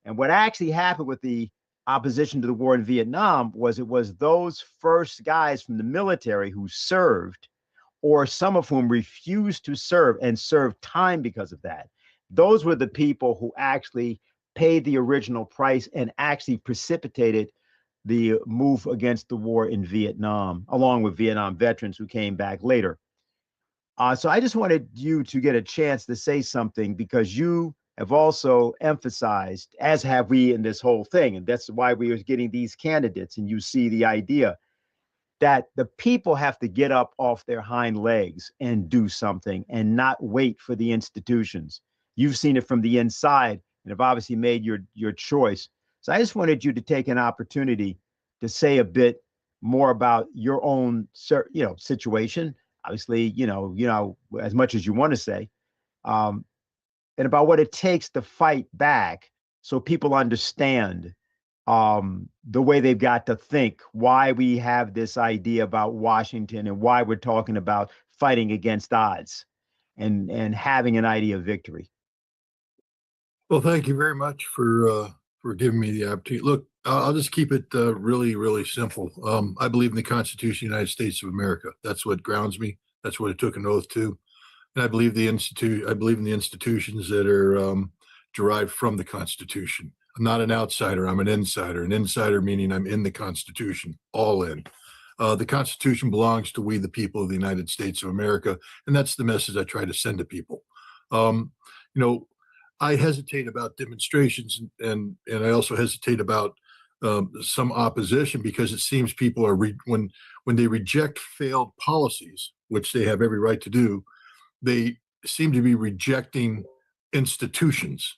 And what actually happened with the opposition to the war in Vietnam was it was those first guys from the military who served, or some of whom refused to serve and served time because of that. Those were the people who actually paid the original price and actually precipitated the move against the war in Vietnam, along with Vietnam veterans who came back later. So I just wanted you to get a chance to say something because you have also emphasized, as have we in this whole thing, and that's why we are getting these candidates, and you see the idea that the people have to get up off their hind legs and do something and not wait for the institutions. You've seen it from the inside and have obviously made your choice. So I just wanted you to take an opportunity to say a bit more about your own, situation. Obviously, as much as you want to say, and about what it takes to fight back so people understand the way they've got to think, why we have this idea about Washington and why we're talking about fighting against odds and having an idea of victory. Well, thank you very much for giving me the opportunity. Look, I'll just keep it really, really simple. I believe in the Constitution of the United States of America. That's what grounds me. That's what I took an oath to. And I believe I believe in the institutions that are derived from the Constitution. I'm not an outsider. I'm an insider. An insider meaning I'm in the Constitution, all in. The Constitution belongs to we, the people of the United States of America. And that's the message I try to send to people. I hesitate about demonstrations and I also hesitate about some opposition because it seems people are when they reject failed policies, which they have every right to do, they seem to be rejecting institutions.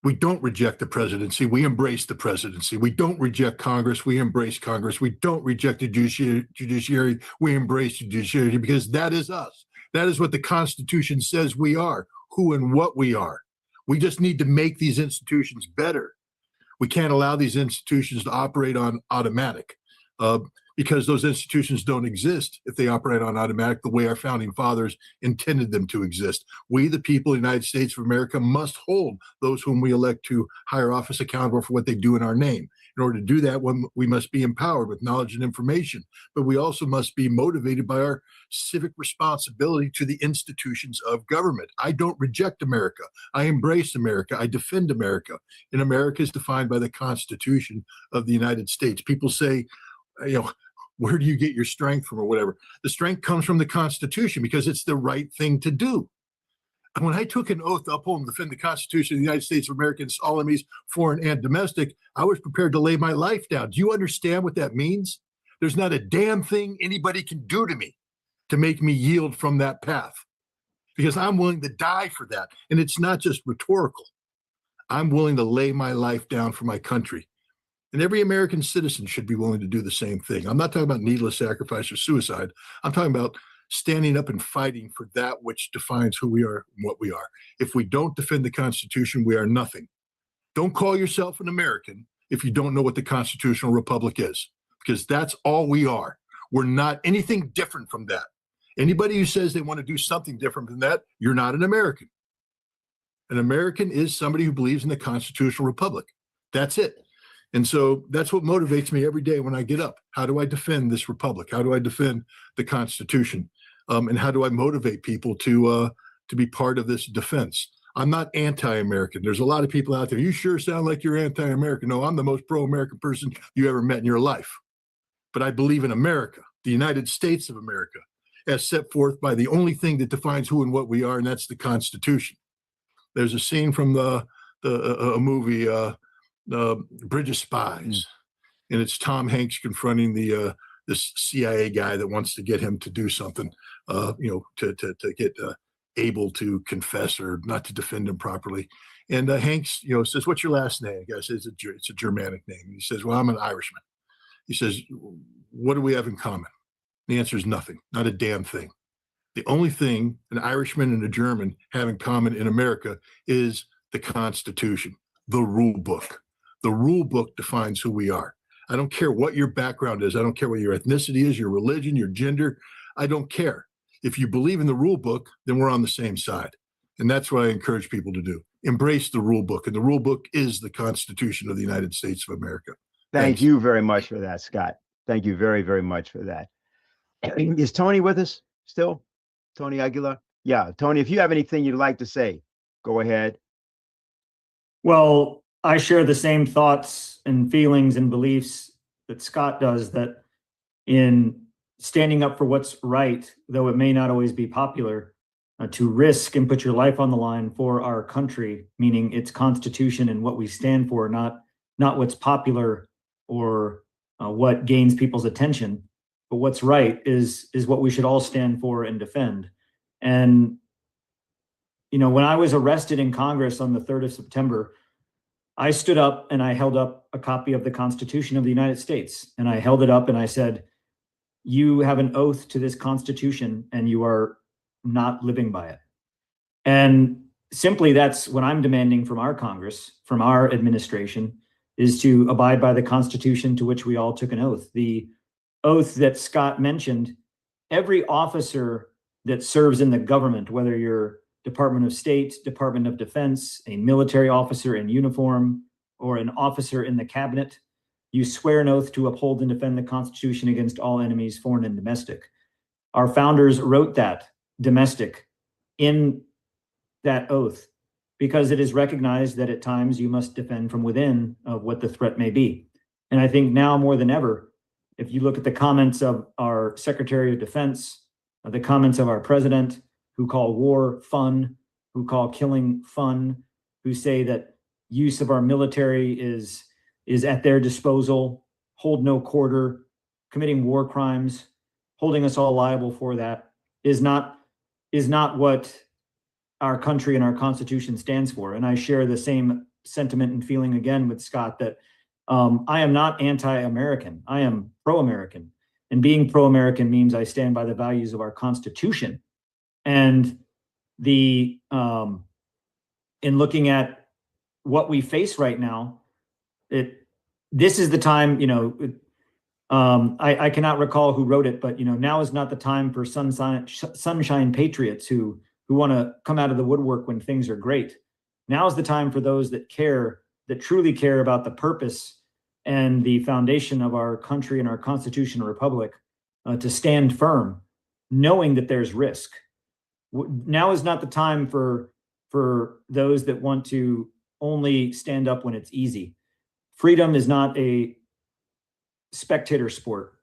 We don't reject the presidency. We embrace the presidency. We don't reject Congress. We embrace Congress. We don't reject the judiciary. We embrace the judiciary because that is us. That is what the Constitution says we are, who and what we are. We just need to make these institutions better. We can't allow these institutions to operate on automatic because those institutions don't exist if they operate on automatic the way our founding fathers intended them to exist. We, the people of the United States of America, must hold those whom we elect to higher office accountable for what they do in our name. In order to do that, we must be empowered with knowledge and information, but we also must be motivated by our civic responsibility to the institutions of government. I don't reject America. I embrace America. I defend America. And America is defined by the Constitution of the United States. People say, where do you get your strength from or whatever? The strength comes from the Constitution because it's the right thing to do. When I took an oath to uphold and defend the Constitution of the United States of America against all enemies, foreign and domestic, I was prepared to lay my life down. Do you understand what that means? There's not a damn thing anybody can do to me to make me yield from that path, because I'm willing to die for that. And it's not just rhetorical. I'm willing to lay my life down for my country. And every American citizen should be willing to do the same thing. I'm not talking about needless sacrifice or suicide. I'm talking about standing up and fighting for that which defines who we are and what we are. If we don't defend the Constitution, we are nothing. Don't call yourself an American if you don't know what the constitutional republic is, because that's all we are. We're not anything different from that. Anybody who says they want to do something different than that, you're not an American. An American is somebody who believes in the constitutional republic. That's it. And so that's what motivates me every day when I get up. How do I defend this republic? How do I defend the Constitution? And how do I motivate people to be part of this defense? I'm not anti-American. There's a lot of people out there. You sure sound like you're anti-American. No, I'm the most pro-American person you ever met in your life. But I believe in America, the United States of America, as set forth by the only thing that defines who and what we are, and that's the Constitution. There's a scene from a movie, Bridge of Spies, and it's Tom Hanks confronting this CIA guy that wants to get him to do something, to get able to confess or not to defend him properly. And Hanks, says, "What's your last name?" The guy says, "It's a Germanic name." And he says, "Well, I'm an Irishman." He says, "What do we have in common?" The answer is nothing, not a damn thing. The only thing an Irishman and a German have in common in America is the Constitution, the rule book. The rule book defines who we are. I don't care what your background is. I don't care what your ethnicity is, your religion, your gender. I don't care. If you believe in the rule book, then we're on the same side. And that's what I encourage people to do. Embrace the rule book. And the rule book is the Constitution of the United States of America. Thank you very much for that, Scott. Thank you very, very much for that. Is Tony with us still? Tony Aguilar? Yeah, Tony, if you have anything you'd like to say, go ahead. Well, I share the same thoughts and feelings and beliefs that Scott does, that in standing up for what's right, though it may not always be popular, to risk and put your life on the line for our country, meaning its Constitution and what we stand for, not what's popular or what gains people's attention, but what's right is what we should all stand for and defend. And, when I was arrested in Congress on the 3rd of September, I stood up and I held up a copy of the Constitution of the United States. And I held it up and I said, "You have an oath to this Constitution and you are not living by it." And simply that's what I'm demanding from our Congress, from our administration, is to abide by the Constitution to which we all took an oath. The oath that Scott mentioned, every officer that serves in the government, whether you're Department of State, Department of Defense, a military officer in uniform, or an officer in the cabinet, you swear an oath to uphold and defend the Constitution against all enemies, foreign and domestic. Our founders wrote that, domestic, in that oath, because it is recognized that at times you must defend from within of what the threat may be. And I think now more than ever, if you look at the comments of our Secretary of Defense, the comments of our president, who call war fun, who call killing fun, who say that use of our military is at their disposal, hold no quarter, committing war crimes, holding us all liable for that, is not what our country and our Constitution stands for. And I share the same sentiment and feeling again with Scott that I am not anti-American. I am pro-American. And being pro-American means I stand by the values of our Constitution. And in looking at what we face right now, this is the time, I cannot recall who wrote it, but now is not the time for sunshine patriots who want to come out of the woodwork when things are great. Now is the time for those that truly care about the purpose and the foundation of our country and our Constitution and Republic, to stand firm, knowing that there's risk. Now is not the time for those that want to only stand up when it's easy. Freedom is not a spectator sport.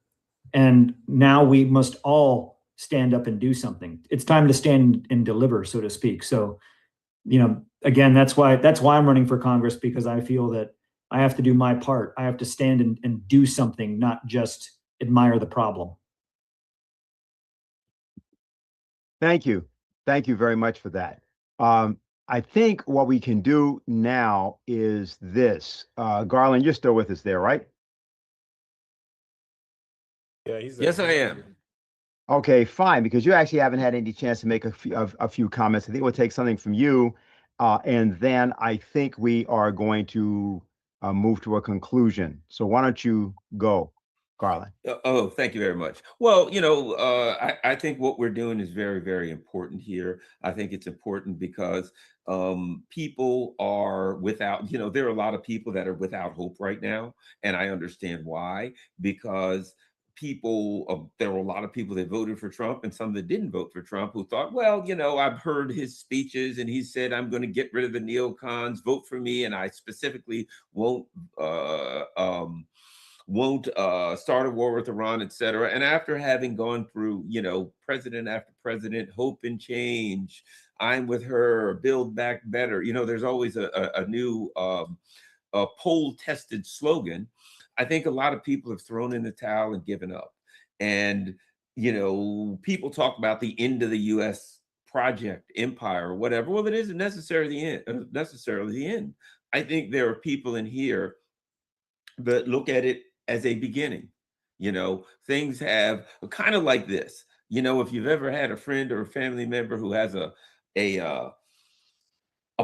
And now we must all stand up and do something. It's time to stand and deliver, so to speak. So, again, that's why I'm running for Congress, because I feel that I have to do my part. I have to stand and do something, not just admire the problem. Thank you. Thank you very much for that. I think what we can do now is this. Garland, you're still with us there, right? Yeah, he's there. Yes, I am. Okay, fine, because you actually haven't had any chance to make a few comments. I think we'll take something from you, and then I think we are going to move to a conclusion. So why don't you go, Garland? Oh, thank you very much. Well, I think what we're doing is very, very important here. I think it's important because people are without, there are a lot of people that are without hope right now. And I understand why, because there were a lot of people that voted for Trump and some that didn't vote for Trump who thought, well, I've heard his speeches and he said, I'm going to get rid of the neocons, vote for me. And I specifically won't start a war with Iran, et cetera. And after having gone through, president after president, hope and change, I'm with her, build back better. There's always a new poll-tested slogan. I think a lot of people have thrown in the towel and given up. And, people talk about the end of the U.S. project, empire, or whatever. Well, it isn't necessarily the end. I think there are people in here that look at it as a beginning. Things have kind of like this. If you've ever had a friend or a family member who has a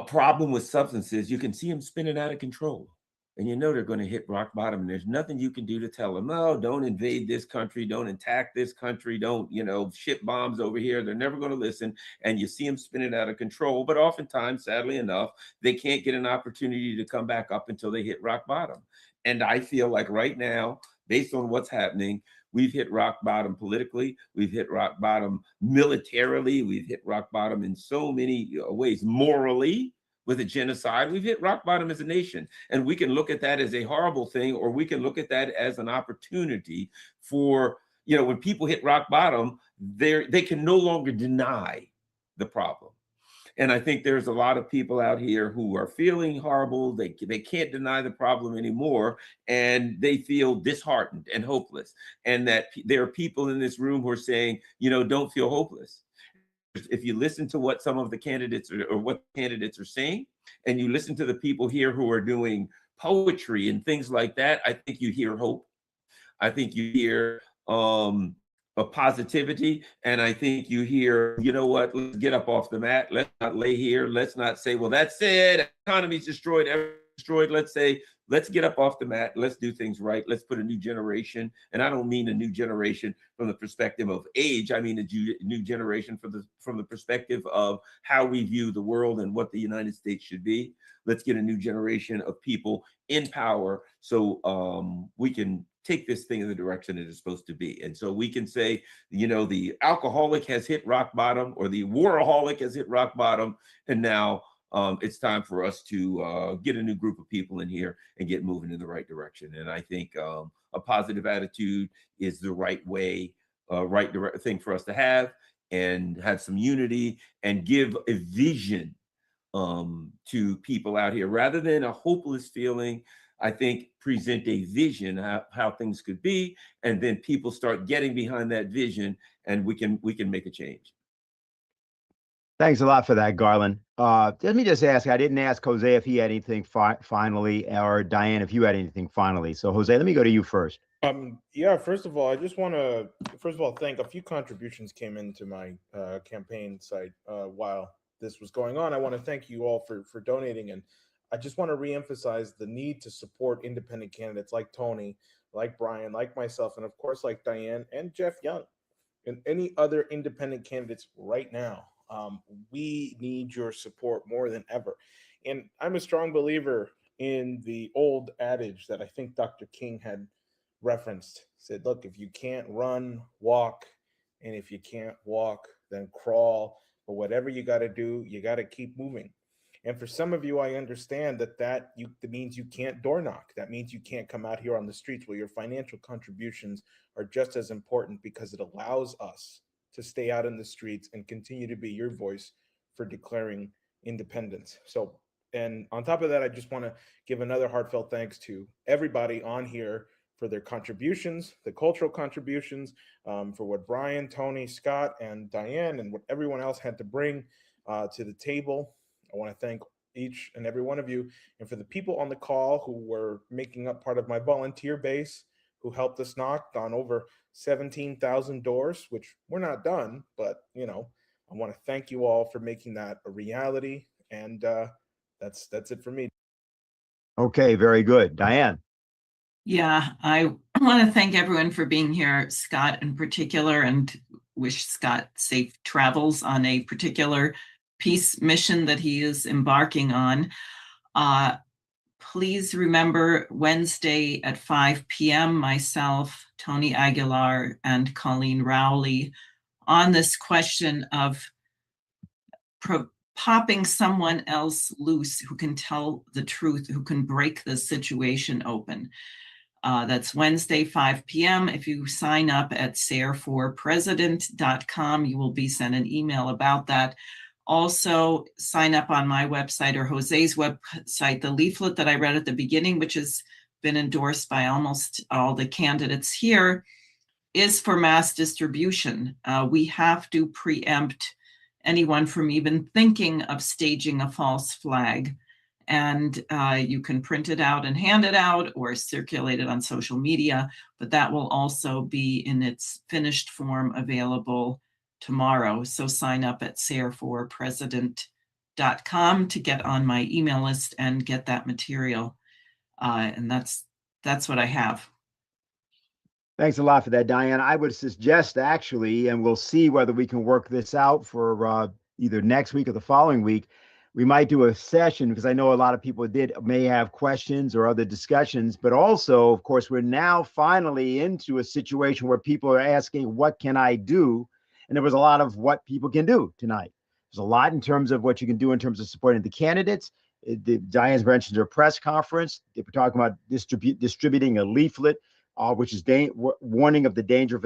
problem with substances, you can see them spinning out of control. And they're going to hit rock bottom. And there's nothing you can do to tell them, no, don't invade this country, don't attack this country, don't, ship bombs over here. They're never going to listen. And you see them spinning out of control. But oftentimes, sadly enough, they can't get an opportunity to come back up until they hit rock bottom. And I feel like right now, based on what's happening, we've hit rock bottom politically. We've hit rock bottom militarily. We've hit rock bottom in so many ways. Morally, with a genocide, we've hit rock bottom as a nation. And we can look at that as a horrible thing, or we can look at that as an opportunity for, when people hit rock bottom, they can no longer deny the problem. And I think there's a lot of people out here who are feeling horrible. They can't deny the problem anymore. And they feel disheartened and hopeless. And that there are people in this room who are saying, don't feel hopeless. If you listen to what some of the candidates or what candidates are saying, and you listen to the people here who are doing poetry and things like that, I think you hear hope. I think you hear a positivity. And I think you hear, what, let's get up off the mat. Let's not lay here. Let's not say, well, that's it. Economy's destroyed, everything's destroyed. Let's say, let's get up off the mat. Let's do things right. Let's put a new generation. And I don't mean a new generation from the perspective of age. I mean a new generation from the perspective of how we view the world and what the United States should be. Let's get a new generation of people in power so we can take this thing in the direction it is supposed to be. And so we can say, the alcoholic has hit rock bottom, or the waraholic has hit rock bottom. And now it's time for us to get a new group of people in here and get moving in the right direction. And I think a positive attitude is the right way, thing for us to have, and have some unity and give a vision to people out here rather than a hopeless feeling. I think present a vision how things could be, and then people start getting behind that vision, and we can make a change. Thanks a lot for that, Garland. Let me just ask, I didn't ask Jose if he had anything finally, or Diane, if you had anything finally. So Jose, let me go to you first. Yeah, first of all, I just want to, thank a few contributions came into my campaign site while this was going on. I want to thank you all for donating. And I just want to reemphasize the need to support independent candidates like Tony, like Brian, like myself, and of course, like Diane and Jeff Young, and any other independent candidates right now. We need your support more than ever. And I'm a strong believer in the old adage that I think Dr. King had referenced. Said, look, if you can't run, walk, and if you can't walk, then crawl. But whatever you got to do, you got to keep moving. And for some of you, I understand that means you can't door knock. That means you can't come out here on the streets. Well, your financial contributions are just as important, because it allows us to stay out in the streets and continue to be your voice for declaring independence. So, and on top of that, I just want to give another heartfelt thanks to everybody on here for their contributions, the cultural contributions, for what Brian, Tony, Scott, and Diane, and what everyone else had to bring to the table. I want to thank each and every one of you, and for the people on the call who were making up part of my volunteer base, who helped us knock on over 17,000 doors, which we're not done, but you know, I want to thank you all for making that a reality. And that's it for me. Okay, very good. Diane. Yeah, I want to thank everyone for being here, Scott in particular, and wish Scott safe travels on a particular peace mission that he is embarking on. Please remember Wednesday at 5 p.m., myself, Tony Aguilar, and Colleen Rowley on this question of popping someone else loose who can tell the truth, who can break the situation open. That's Wednesday, 5 p.m. If you sign up at sareforpresident.com, you will be sent an email about that. Also, sign up on my website or Jose's website. The leaflet that I read at the beginning, which has been endorsed by almost all the candidates here, is for mass distribution. We have to preempt anyone from even thinking of staging a false flag. And you can print it out and hand it out or circulate it on social media, but that will also be in its finished form available tomorrow. So sign up at sareforpresident.com to get on my email list and get that material. And that's what I have. Thanks a lot for that, Diane. I would suggest actually, and we'll see whether we can work this out for either next week or the following week, we might do a session, because I know a lot of people may have questions or other discussions, but also, of course, we're now finally into a situation where people are asking, what can I do? And there was a lot of what people can do tonight. There's a lot in terms of what you can do in terms of supporting the candidates. Diane's mentioned her press conference. They were talking about distributing a leaflet, which is warning of the danger of